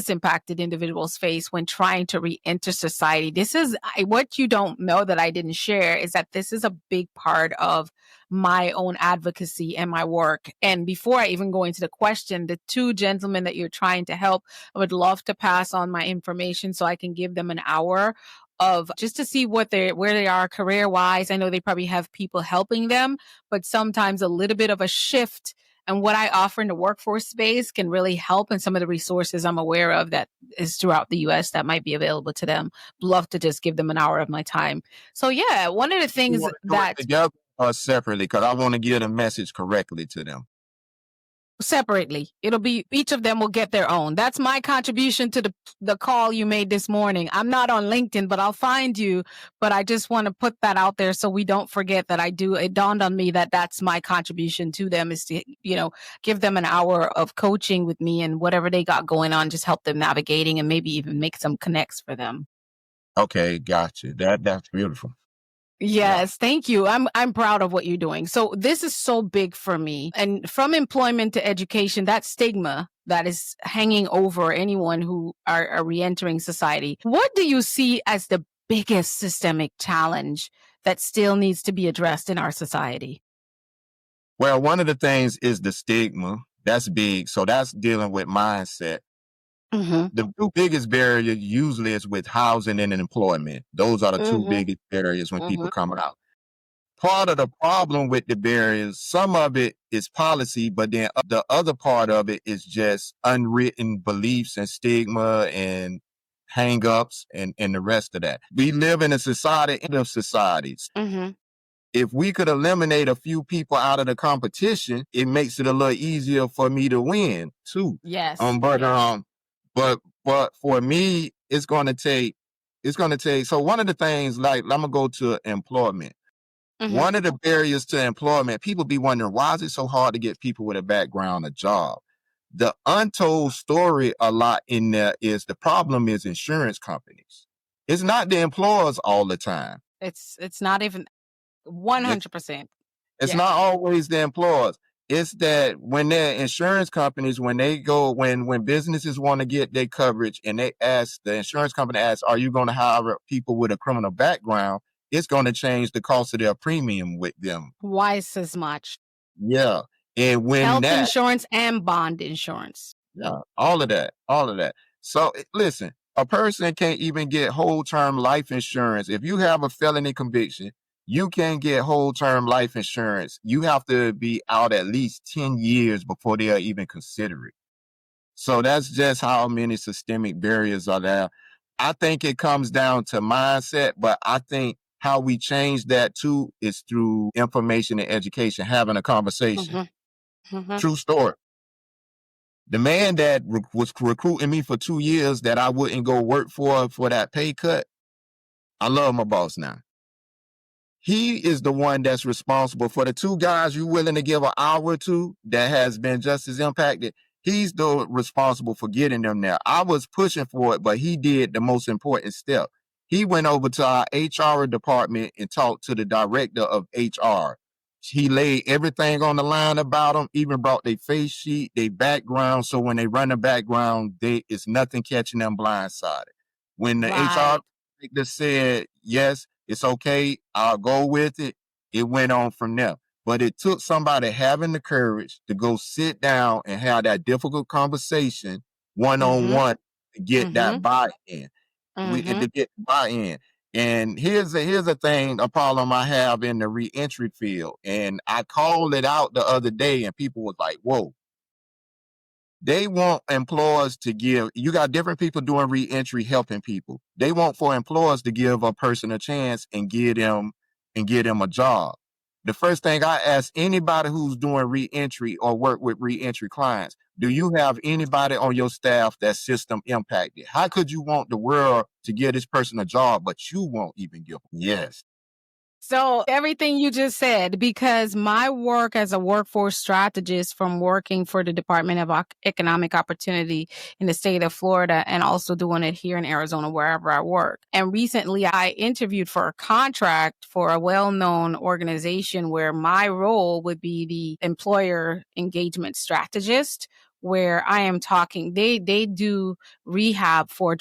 impacted individuals face when trying to re-enter society. This is what you don't know that I didn't share, is that this is a big part of my own advocacy and my work. And before I even go into the question, the two gentlemen that you're trying to help, I would love to pass on my information so I can give them an hour of just to see where they are career wise. I know they probably have people helping them, but sometimes a little bit of a shift and what I offer in the workforce space can really help. And some of the resources I'm aware of that is throughout the US that might be available to them. Love to just give them an hour of my time. So yeah, one of the You things want to do it that together or separately? Because I want to get a message correctly to them. separately, it'll be each of them will get their own. That's my contribution to the call you made this morning. I'm not on LinkedIn, but I'll find you. But I just want to put that out there so we don't forget that it dawned on me that that's my contribution to them, is to, give them an hour of coaching with me, and whatever they got going on, just help them navigating and maybe even make some connects for them. Okay, gotcha. That's beautiful. Yes, thank you. I'm proud of what you're doing. So this is so big for me. And from employment to education, that stigma that is hanging over anyone who are reentering society. What do you see as the biggest systemic challenge that still needs to be addressed in our society? Well, one of the things is the stigma. That's big. So that's dealing with mindset. Mm-hmm. The two biggest barriers usually is with housing and employment. Those are the two Mm-hmm. biggest barriers when people Mm-hmm. come out. Part of the problem with the barriers, some of it is policy, but then the other part of it is just unwritten beliefs and stigma and hang-ups and the rest of that. We live in a society of societies. Mm-hmm. If we could eliminate a few people out of the competition, it makes it a little easier for me to win too. Yes. But Yes. but for me, it's gonna take. So one of the things, like, I'm gonna go to employment. Mm-hmm. One of the barriers to employment, people be wondering, why is it so hard to get people with a background a job? The untold story a lot in there is the problem is insurance companies. It's not the employers all the time. It's not even 100%. It's Yes. not always the employers. It's that when they're insurance companies, when businesses want to get their coverage and the insurance company asks, are you going to hire people with a criminal background? It's going to change the cost of their premium with them. Twice as much. Yeah. And when Health that, insurance and bond insurance. yeah, all of that. So listen, a person can't even get whole term life insurance. If you have a felony conviction, you can't get whole term life insurance. You have to be out at least 10 years before they'll even consider it. So that's just how many systemic barriers are there. I think it comes down to mindset, but I think how we change that too is through information and education, having a conversation. Mm-hmm. Mm-hmm. True story. The man that was recruiting me for 2 years that I wouldn't go work for that pay cut, I love my boss now. He is the one that's responsible for the two guys you're willing to give an hour to that has been just as impacted. He's the responsible for getting them there. I was pushing for it, but he did the most important step. He went over to our HR department and talked to the director of HR. He laid everything on the line about them, even brought their face sheet, their background. So when they run the background, it's nothing catching them blindsided. When the Right. HR director said, yes, it's okay, I'll go with it, it went on from there. But it took somebody having the courage to go sit down and have that difficult conversation Mm-hmm. one-on-one to get Mm-hmm. that buy-in. Mm-hmm. To get buy-in. And here's a thing, a problem I have in the reentry field. And I called it out the other day, and people was like, whoa. They want employers to give, you got different people doing reentry, helping people. They want for employers to give a person a chance and give them a job. The first thing I ask anybody who's doing reentry or work with reentry clients, do you have anybody on your staff that's system impacted? How could you want the world to give this person a job, but you won't even give them? Yes. So everything you just said, because my work as a workforce strategist from working for the Department of Economic Opportunity in the state of Florida and also doing it here in Arizona, wherever I work. And recently I interviewed for a contract for a well-known organization where my role would be the employer engagement strategist, where I am talking, they do rehab for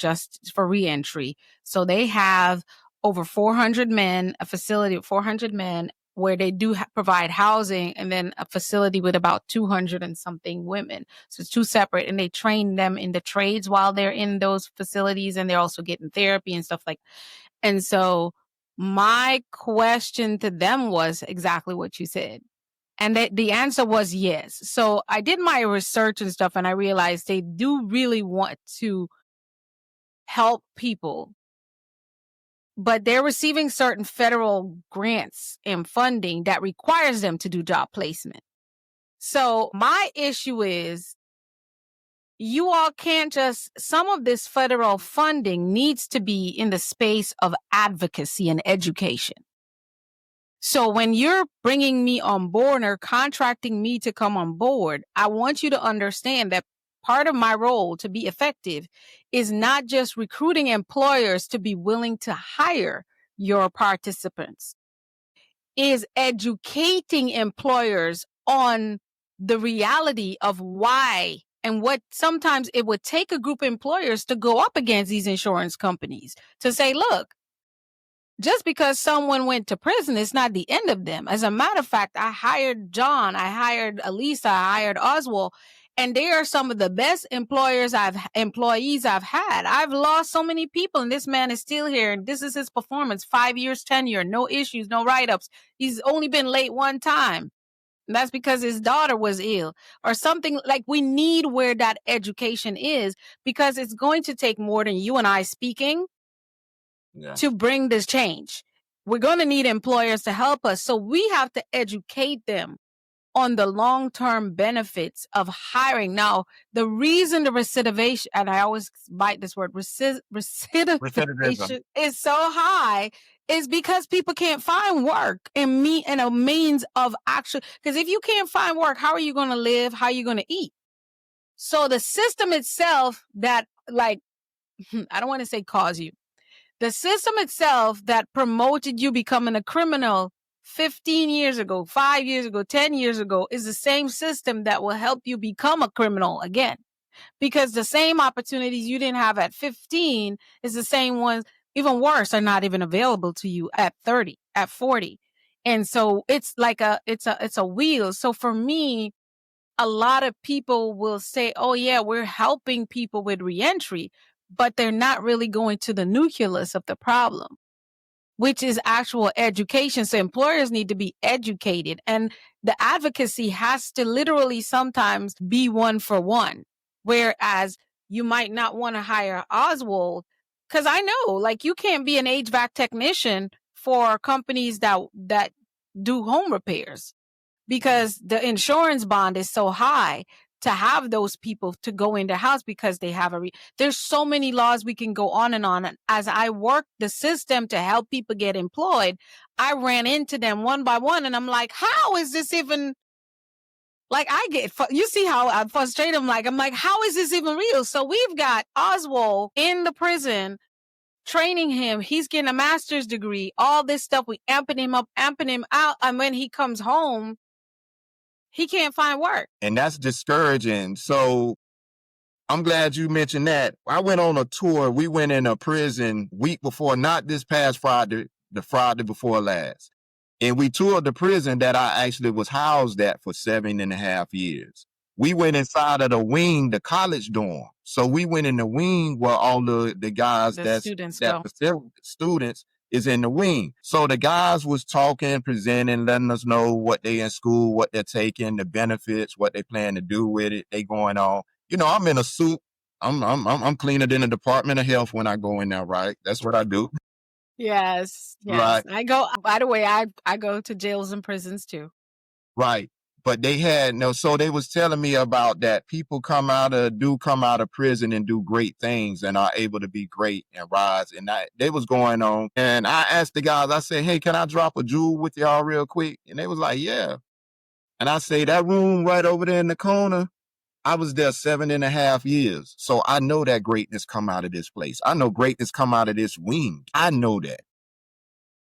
reentry. So they have over 400 men, a facility of 400 men where they do provide housing, and then a facility with about 200 and something women. So it's two separate, and they train them in the trades while they're in those facilities, and they're also getting therapy and stuff like that. And so my question to them was exactly what you said. And the answer was yes. So I did my research and stuff, and I realized they do really want to help people, but they're receiving certain federal grants and funding that requires them to do job placement. So my issue is you all can't some of this federal funding needs to be in the space of advocacy and education. So when you're bringing me on board or contracting me to come on board, I want you to understand that part of my role to be effective is not just recruiting employers to be willing to hire your participants, is educating employers on the reality of why and what sometimes it would take a group of employers to go up against these insurance companies to say, look, just because someone went to prison, it's not the end of them. As a matter of fact, I hired John, I hired Alisa, I hired Oswald, and they are some of the best employees I've had. I've lost so many people, and this man is still here, and this is his performance. 5 years tenure, no issues, no write-ups. He's only been late one time. And that's because his daughter was ill or something. Like, we need where that education is, because it's going to take more than you and I speaking to bring this change. We're going to need employers to help us. So we have to educate them on the long-term benefits of hiring. Now, the reason the recidivation, and I always bite this word, recidivation is so high is because people can't find work and a means of action. Because if you can't find work, how are you going to live? How are you going to eat? So the system itself that, like, I don't want to say cause you. The system itself that promoted you becoming a criminal 15 years ago, 5 years ago, 10 years ago is the same system that will help you become a criminal again. Because the same opportunities you didn't have at 15 is the same ones, even worse, are not even available to you at 30, at 40. And so it's like it's a wheel. So for me, a lot of people will say, oh yeah, we're helping people with reentry, but they're not really going to the nucleus of the problem, which is actual education. So employers need to be educated, and the advocacy has to literally sometimes be one for one. Whereas you might not want to hire Oswald, because I know, like, you can't be an HVAC technician for companies that do home repairs, because the insurance bond is so high to have those people to go in the house because they have there's so many laws we can go on. And as I work the system to help people get employed, I ran into them one by one, and I'm like, how is this even, like, you see how I'm frustrated. I'm like, how is this even real? So we've got Oswald in the prison, training him. He's getting a master's degree, all this stuff. We amping him up, amping him out. And when he comes home, he can't find work. And that's discouraging. So I'm glad you mentioned that. I went on a tour. We went in a prison week before, not this past Friday, the Friday before last. And we toured the prison that I actually was housed at for 7.5 years. We went inside of the wing, the college dorm. So we went in the wing where all the guys, students is in the wing. So the guys was talking, presenting, letting us know what they in school, what they're taking, the benefits, what they plan to do with it. They going on. You know, I'm in a suit. I'm cleaner than the Department of Health when I go in there, right? That's what I do. Yes. Right. I go, by the way, I go to jails and prisons too. Right. But they had so they was telling me about that. People come out of prison and do great things and are able to be great and rise. And they was going on. And I asked the guys, I said, hey, can I drop a jewel with y'all real quick? And they was like, yeah. And I say, that room right over there in the corner, I was there 7.5 years. So I know that greatness come out of this place. I know greatness come out of this wing. I know that.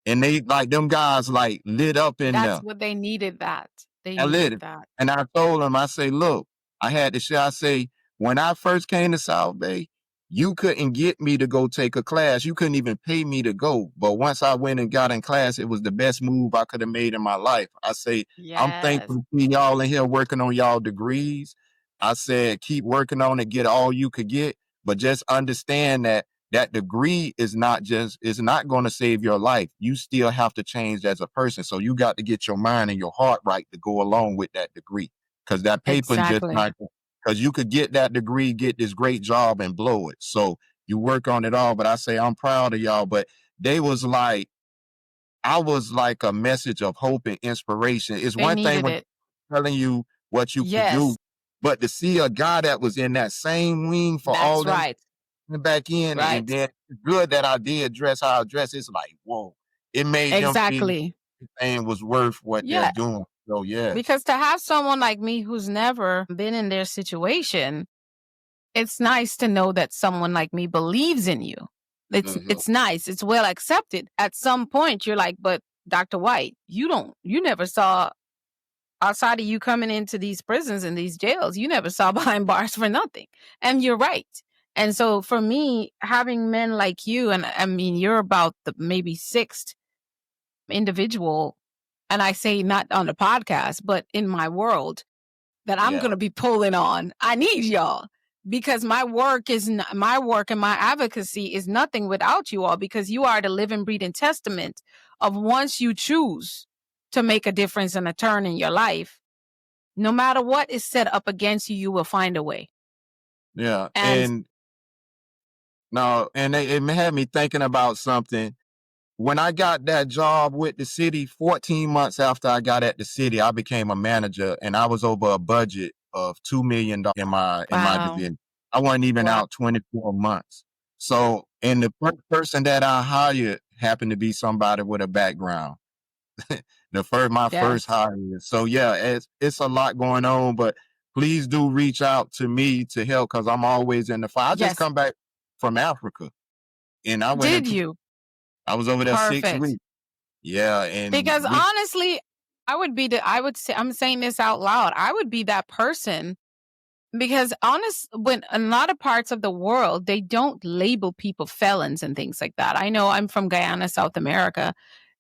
And they, like, them guys, like, lit up in there. That's what they needed, that. They needed that. And I told them, I say, look, I had to share. I say, when I first came to South Bay, you couldn't get me to go take a class. You couldn't even pay me to go. But once I went and got in class, it was the best move I could have made in my life. I say, yes. I'm thankful to see y'all in here working on y'all degrees. I said, keep working on it, get all you could get. But just understand that degree is not going to save your life. You still have to change as a person. So you got to get your mind and your heart right to go along with that degree. Because that paper just not, because you could get that degree, get this great job and blow it. So you work on it all. But I say, I'm proud of y'all. But they was like, I was like a message of hope and inspiration. It's one thing when telling you what you could do, but to see a guy that was in that same wing for all that. Back in, and then it's good that I did dress how I dress. It's like, whoa, it made them feel everything was worth what they're doing. So because to have someone like me who's never been in their situation, it's nice to know that someone like me believes in you. It's nice. It's well accepted. At some point, you're like, but Dr. Whyte, you never saw, outside of you coming into these prisons and these jails, you never saw behind bars for nothing. And you're right. And so for me, having men like you, and I mean, you're about the maybe sixth individual, and I say not on the podcast, but in my world, that I'm going to be pulling on. I need y'all, because my work and my advocacy is nothing without you all, because you are the living, breathing testament of, once you choose to make a difference and a turn in your life, no matter what is set up against you, you will find a way. Yeah. And It had me thinking about something. When I got that job with the city, 14 months after I got at the city, I became a manager, and I was over a budget of $2 million in my division. I wasn't even out 24 months. So, and the first person that I hired happened to be somebody with a background. My first hire. So yeah, it's a lot going on, but please do reach out to me to help, because I'm always in the fight. I just come back from Africa, and I I was over there 6 weeks. Yeah, and because honestly, I would say, I'm saying this out loud, I would be that person, because when a lot of parts of the world, they don't label people felons and things like that. I know I'm from Guyana, South America,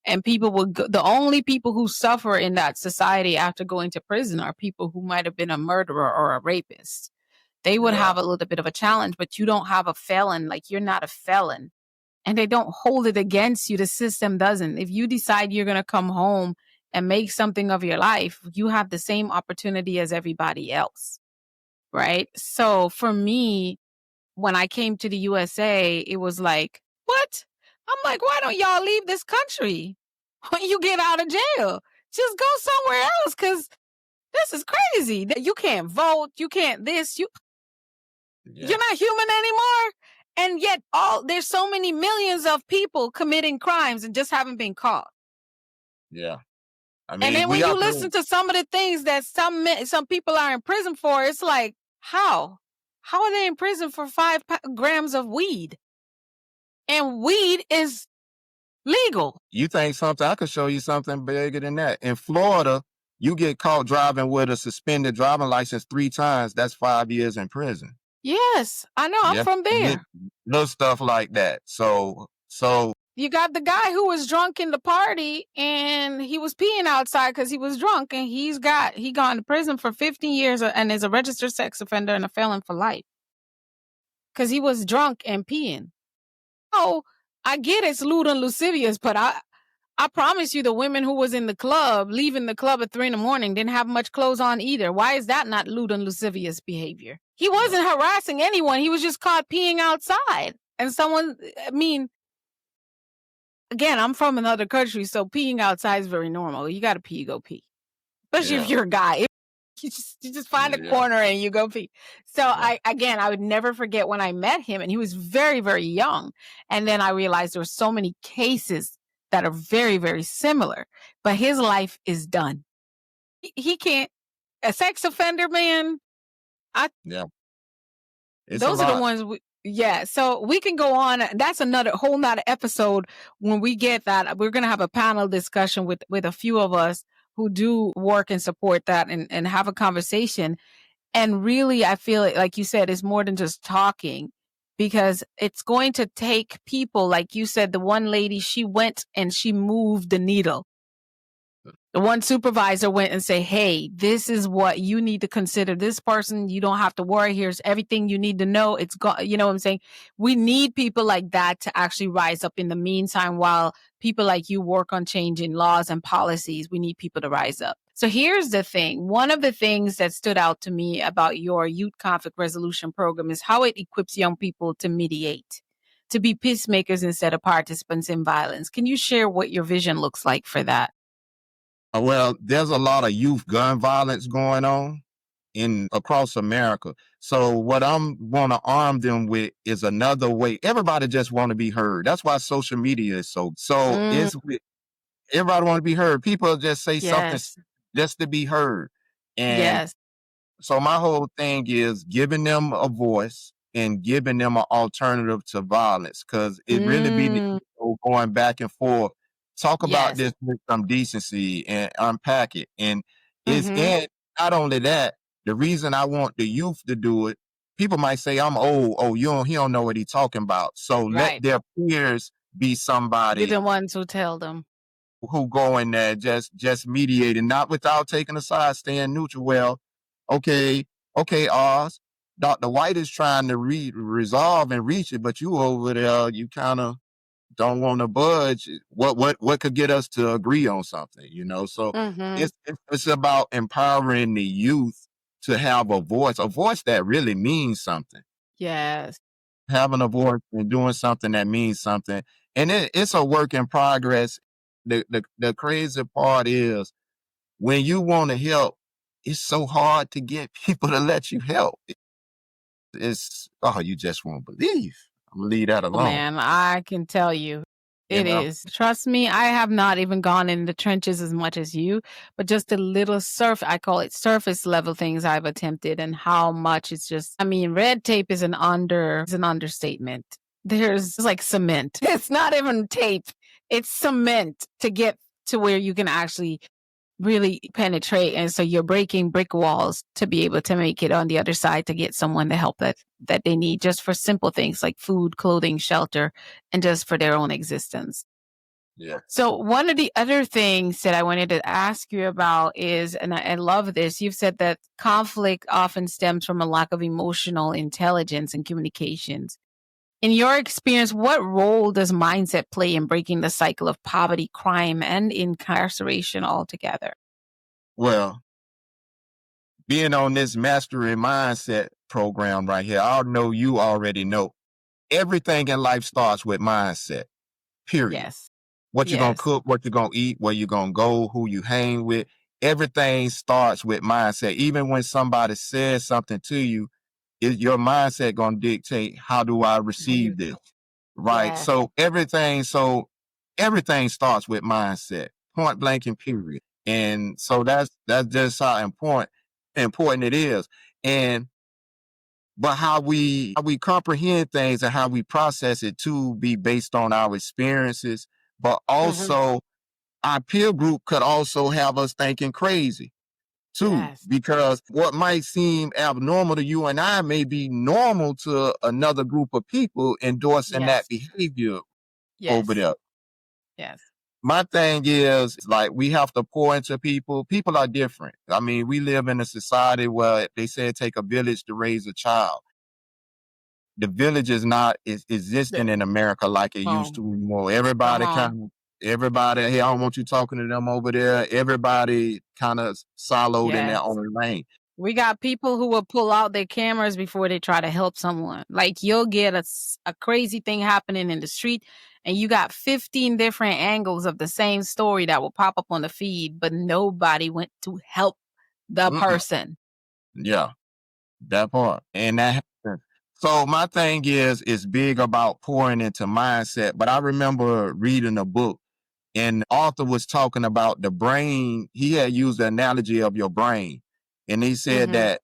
and people the only people who suffer in that society after going to prison are people who might have been a murderer or a rapist. They would have a little bit of a challenge, but you don't have a felon. Like, you're not a felon, and they don't hold it against you. The system doesn't. If you decide you're going to come home and make something of your life, you have the same opportunity as everybody else. Right. So for me, when I came to the USA, it was like, what? I'm like, why don't y'all leave this country when you get out of jail? Just go somewhere else, because this is crazy. You can't vote. You can't this. You're not human anymore. And yet there's so many millions of people committing crimes and just haven't been caught. Yeah. I mean, and then when you listen to some of the things that some people are in prison for, it's like, how are they in prison for 5 grams of weed? And weed is legal. You think something? I could show you something bigger than that. In Florida, you get caught driving with a suspended driving license 3 times. That's 5 years in prison. Yes, I know. I'm from there. Little stuff like that. So you got the guy who was drunk in the party, and he was peeing outside because he was drunk, and he gone to prison for 15 years and is a registered sex offender and a felon for life because he was drunk and peeing. Oh, I get it's lewd and lascivious, but I promise you, the women who was in the club, leaving the club at 3 a.m, didn't have much clothes on either. Why is that not lewd and lascivious behavior? He wasn't harassing anyone. He was just caught peeing outside. And again, I'm from another country, so peeing outside is very normal. You got to pee, you go pee. Especially if you're a guy. You just find a corner and you go pee. So I would never forget when I met him, and he was very, very young. And then I realized there were so many cases that are very, very similar, but his life is done. He can't, a sex offender, man. Those are the ones. So we can go on. That's another whole nother episode. When we get that, we're going to have a panel discussion with a few of us who do work and support that, and have a conversation. And really, I feel like you said, it's more than just talking, because it's going to take people, like you said, the one lady, she went and she moved the needle. The one supervisor went and say, hey, this is what you need to consider. This person, you don't have to worry. Here's everything you need to know. It's you know what I'm saying? We need people like that to actually rise up in the meantime, while people like you work on changing laws and policies. We need people to rise up. So here's the thing. One of the things that stood out to me about your youth conflict resolution program is how it equips young people to mediate, to be peacemakers instead of participants in violence. Can you share what your vision looks like for that? Well, there's a lot of youth gun violence going on across America. So what I'm want to arm them with is another way. Everybody just want to be heard. That's why social media is so. It's everybody want to be heard. People just say something just to be heard. And so my whole thing is giving them a voice and giving them an alternative to violence, because it really be going back and forth Talk about Yes. this with some decency and unpack it. And it's Mm-hmm. and not only that, the reason I want the youth to do it, people might say I'm old. Oh, he don't know what he's talking about. So let Right. their peers be You're somebody the ones who tell them. who go in there just mediating, not without taking a side, staying neutral. Well, okay, Oz. Dr. White is trying to resolve and reach it, but you over there, you kind of don't want to budge. What could get us to agree on something, So Mm-hmm. it's about empowering the youth to have a voice that really means something. Yes. Having a voice and doing something that means something. And it's a work in progress. The crazy part is when you want to help, it's so hard to get people to let you help. You just won't believe. I'm gonna leave that Oh, alone. man, I can tell you. You It know? is. Trust me, I have not even gone in the trenches as much as you, but just the little I call it surface level things I've attempted and how much it's just, I mean, red tape is an understatement. It's like cement. It's not even tape. It's cement to get to where you can actually really penetrate. And so you're breaking brick walls to be able to make it on the other side to get someone the help that they need just for simple things like food, clothing, shelter, and just for their own existence. Yeah. So one of the other things that I wanted to ask you about is, and I love this, you've said that conflict often stems from a lack of emotional intelligence and communications. In your experience, what role does mindset play in breaking the cycle of poverty, crime, and incarceration altogether? Well, being on this mastery mindset program right here, I know you already know everything in life starts with mindset, period. Yes. What you're going to Yes. cook, what you're going to eat, where you're going to go, who you hang with, everything starts with mindset. Even when somebody says something to you, your mindset going to dictate, how do I receive this? Right. Yes. So everything starts with mindset, point blank and period. And so that's just how important it is. But how we comprehend things and how we process it to be based on our experiences, but also our peer group could also have us thinking crazy too, Yes. because what might seem abnormal to you and I may be normal to another group of people endorsing that Yes. behavior over Yes. there. Yes. My thing is, like, we have to pour into people. People are different. I mean, we live in a society where they say it take a village to raise a child. The village is not existing in America like it used to anymore. Everybody, hey, I don't want you talking to them over there. Everybody kind of siloed in their Yes. own lane. We got people who will pull out their cameras before they try to help someone. Like you'll get a crazy thing happening in the street and you got 15 different angles of the same story that will pop up on the feed, but nobody went to help the Mm-mm. person. Yeah, that part. And that happens. So my thing is, it's big about pouring into mindset. But I remember reading a book and the author was talking about the brain. He had used the analogy of your brain. And he said that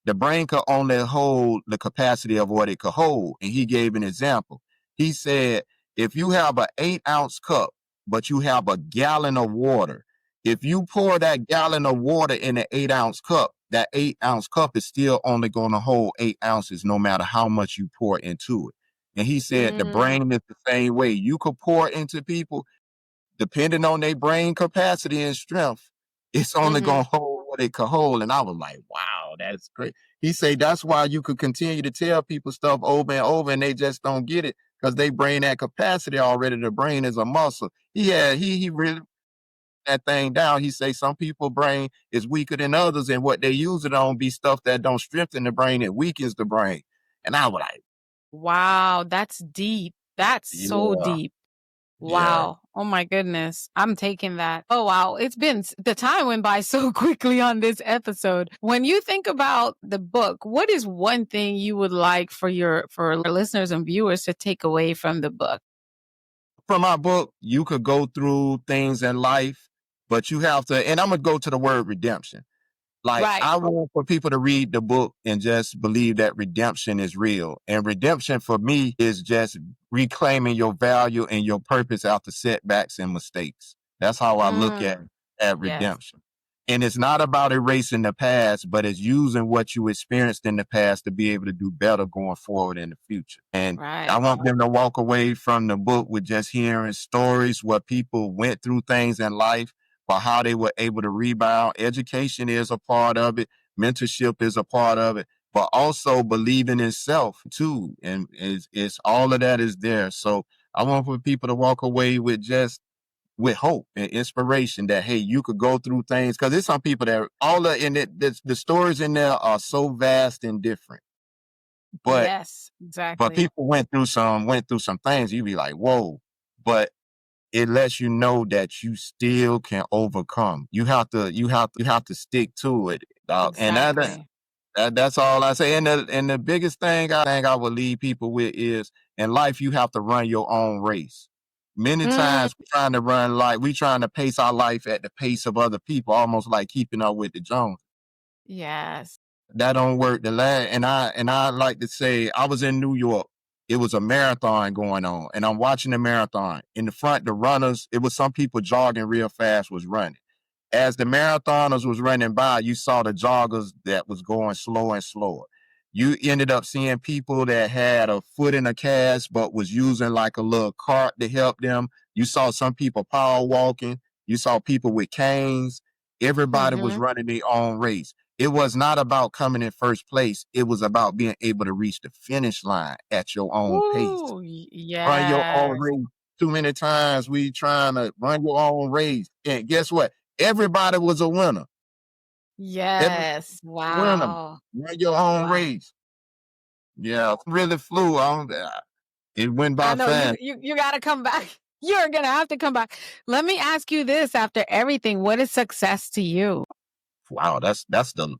the brain could only hold the capacity of what it could hold. And he gave an example. He said, if you have an 8-ounce cup, but you have a gallon of water, if you pour that gallon of water in an 8-ounce cup, that 8-ounce cup is still only going to hold 8 ounces no matter how much you pour into it. And he said the brain is the same way. You could pour into people, depending on their brain capacity and strength, it's only going to hold what it could hold. And I was like, wow, that's great. He said that's why you could continue to tell people stuff over and over and they just don't get it because they brain that capacity already. The brain is a muscle. He really that thing down. He say some people brain is weaker than others and what they use it on be stuff that don't strengthen the brain, it weakens the brain. And I was like, Wow, that's deep. That's so yeah, deep. yeah. Wow. Oh my goodness. I'm taking that. Oh wow. The time went by so quickly on this episode. When you think about the book, what is one thing you would like for our listeners and viewers to take away from the book? From my book, you could go through things in life, but you have to, and I'm going to go to the word redemption. Like, Right. I want for people to read the book and just believe that redemption is real. And redemption for me is just reclaiming your value and your purpose after setbacks and mistakes. That's how I look Mm, at yes. redemption. And it's not about erasing the past, but it's using what you experienced in the past to be able to do better going forward in the future. And I Right. want them to walk away from the book with just hearing stories where people went through things in life, but how they were able to rebound. Education is a part of it. Mentorship is a part of it, but also believing in self too. And it's all of that is there. So I want for people to walk away with just with hope and inspiration that, hey, you could go through things, because there's some people that all the stories in there are so vast and different, but Yes, but exactly. people went through some things. You be like, whoa. But it lets you know that you still can overcome. You have to stick to it, dog. And Exactly. that's all I say. And the biggest thing I would leave people with is, in life you have to run your own race. Many Mm, times we trying to pace our life at the pace of other people, almost like keeping up with the Jones. yes. That don't work. And I like to say, I was in New York. It was a marathon going on, and I'm watching the marathon. In the front, the runners, it was some people jogging real fast was running. As the marathoners was running by, you saw the joggers that was going slower and slower. You ended up seeing people that had a foot in a cast but was using like a little cart to help them. You saw some people power walking. You saw people with canes. Everybody was Mhm. running their own race. It was not about coming in first place. It was about being able to reach the finish line at your own pace. Ooh, Run your own yes. race. Too many times we trying to run your own race. And guess what? Everybody was a winner. Everybody Yes. was a winner. Wow. Run your own Wow. race. Yeah, really flew. It went I by know you fast. you gotta come back. You're gonna have to come back. Let me ask you this after everything, what is success to you? Wow, that's the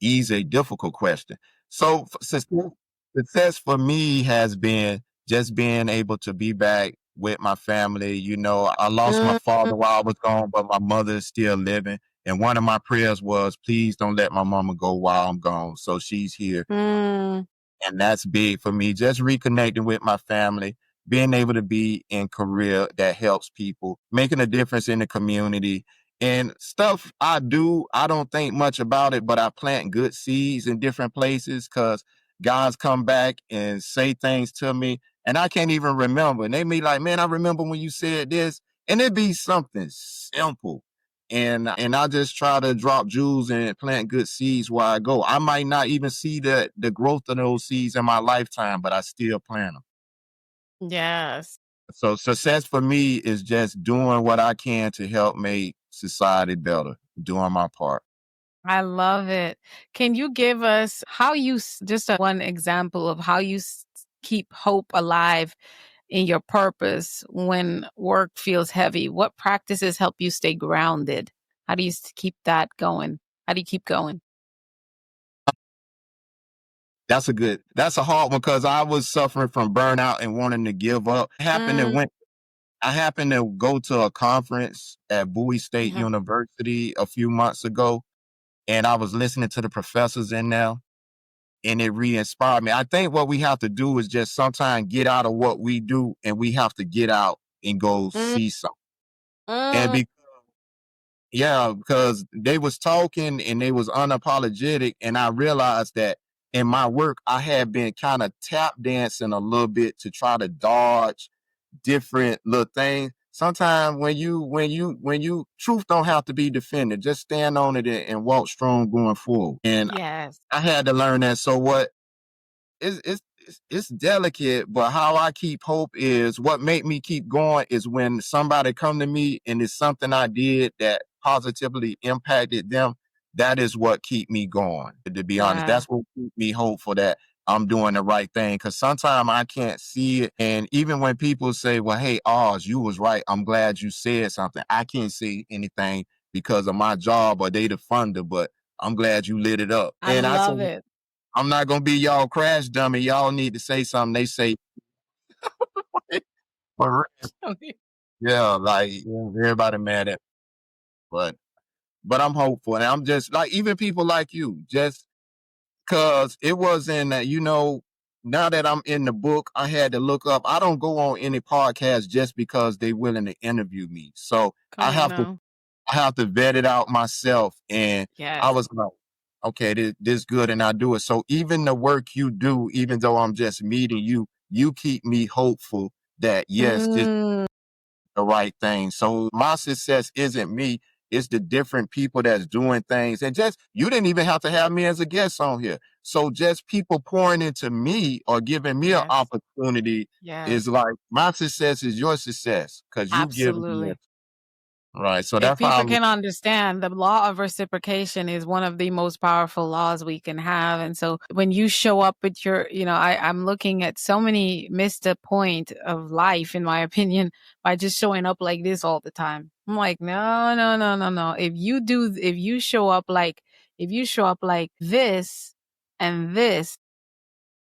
easy, difficult question. So success for me has been just being able to be back with my family. I lost my Mm, father while I was gone, but my mother is still living. And one of my prayers was, please don't let my mama go while I'm gone. So she's here. mm, And that's big for me. Just reconnecting with my family, being able to be in career that helps people, making a difference in the community. And stuff I do, I don't think much about it, but I plant good seeds in different places, because God's come back and say things to me and I can't even remember. And they be like, man, I remember when you said this. And it be something simple. And I just try to drop jewels and plant good seeds where I go. I might not even see the growth of those seeds in my lifetime, but I still plant them. yes. So success for me is just doing what I can to help make society better, doing my part. I love it. Can you give us how you just one example of how you keep hope alive in your purpose when work feels heavy? What practices help you stay grounded? How do you keep that going? How do you keep going? That's a hard one, because I was suffering from burnout and wanting to give up. Mm, I happened to go to a conference at Bowie State mhm, University a few months ago, and I was listening to the professors in there, and it re-inspired me. I think what we have to do is just sometimes get out of what we do, and we have to get out and go mm, see something. And mm. be Yeah, because they was talking and they was unapologetic, and I realized that in my work I had been kind of tap dancing a little bit to try to dodge different little things. Sometimes when you truth don't have to be defended, just stand on it and walk strong going forward. And Yes. I had to learn that. So what it's delicate, but how I keep hope is what make me keep going is when somebody come to me and it's something I did that positively impacted them. That is what keep me going. To be honest, Wow. that's what keep me hopeful that I'm doing the right thing. Because sometimes I can't see it, and even when people say, "Well, hey, Oz, you was right. I'm glad you said something." I can't say anything because of my job or they the funder, but I'm glad you lit it up. I And I say, love it. I'm not gonna be y'all crash dummy. Y'all need to say something. They say, for real. Yeah, like, yeah, everybody mad at, but but I'm hopeful. And I'm just like, even people like you, just because it wasn't, now that I'm in the book, I had to look up. I don't go on any podcast just because they willing to interview me. So Come on now. I have to vet it out myself. And I Yes. was like, okay, this good. And I do it. So even the work you do, even though I'm just meeting you, you keep me hopeful that yes, this is Mm, the right thing. So my success isn't me. It's the different people that's doing things. And just, you didn't even have to have me as a guest on here. So just people pouring into me or giving me an yes. opportunity Yes. is like, my success is your success because you give me it. Absolutely. Right. So If that's how people I'm. can understand, the law of reciprocation is one of the most powerful laws we can have. And so when you show up with your, I'm looking at so many missed a point of life, in my opinion, by just showing up like this all the time. I'm like, no, no, no, no, no. If you show up like this and this,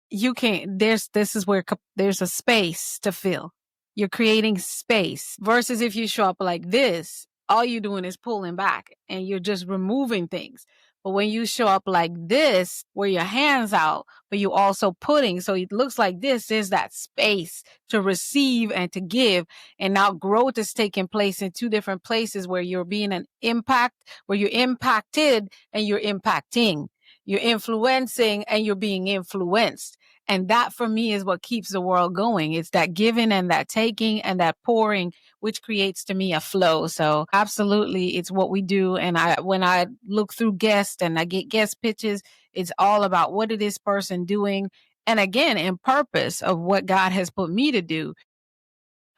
you can't, this is where there's a space to fill. You're creating space versus if you show up like this, all you're doing is pulling back and you're just removing things. But when you show up like this, where your hands out, but you also putting, so it looks like this is that space to receive and to give. And now growth is taking place in two different places where you're being an impact, where you're impacted and you're impacting. You're influencing and you're being influenced. And that for me is what keeps the world going. It's that giving and that taking and that pouring, which creates to me a flow. So absolutely, it's what we do. And when I look through guests and I get guest pitches, it's all about what is this person doing? And again, in purpose of what God has put me to do.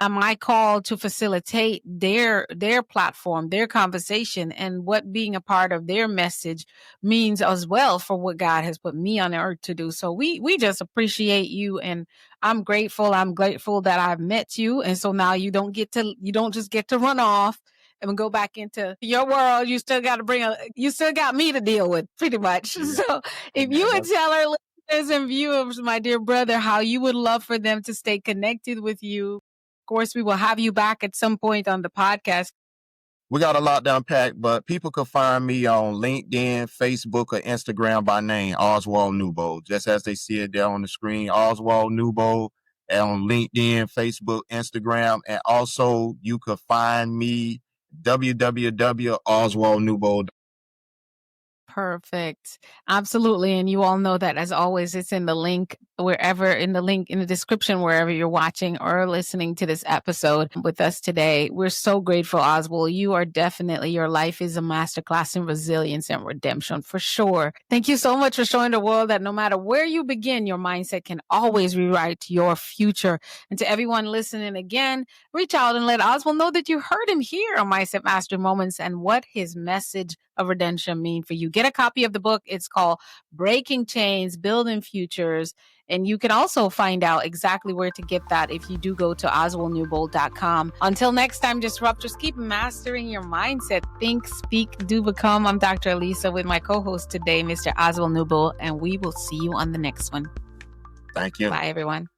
Am I called to facilitate their platform, their conversation, and what being a part of their message means as well for what God has put me on the earth to do. So we just appreciate you, and I'm grateful. I'm grateful that I've met you, and so now you don't just get to run off and go back into your world. You still got to you still got me to deal with, pretty much. Yeah. So if Yeah, you would tell our listeners and viewers, my dear brother, how you would love for them to stay connected with you. Of course, we will have you back at some point on the podcast. we got a lot to unpack, but people can find me on LinkedIn, Facebook, or Instagram by name, Oswald Newbold. Just as they see it there on the screen, Oswald Newbold, on LinkedIn, Facebook, Instagram. And also you could find me www.oswaldnewbold. Perfect. Absolutely. And you all know that, as always, it's in the link in the description, wherever you're watching or listening to this episode with us today. We're so grateful, Oswald. Your life is a masterclass in resilience and redemption for sure. Thank you so much for showing the world that no matter where you begin, your mindset can always rewrite your future. And to everyone listening again, reach out and let Oswald know that you heard him here on Mindset Mastery Moments and what his message of redemption mean for you. Get a copy of the book. It's called Breaking Chains, Building Futures. And you can also find out exactly where to get that if you do go to oswaldnewbold.com. Until next time, disruptors, keep mastering your mindset. Think, speak, do become. I'm Dr. Alisa with my co-host today, Mr. Oswald Newbold, and we will see you on the next one. Thank you. Bye, everyone.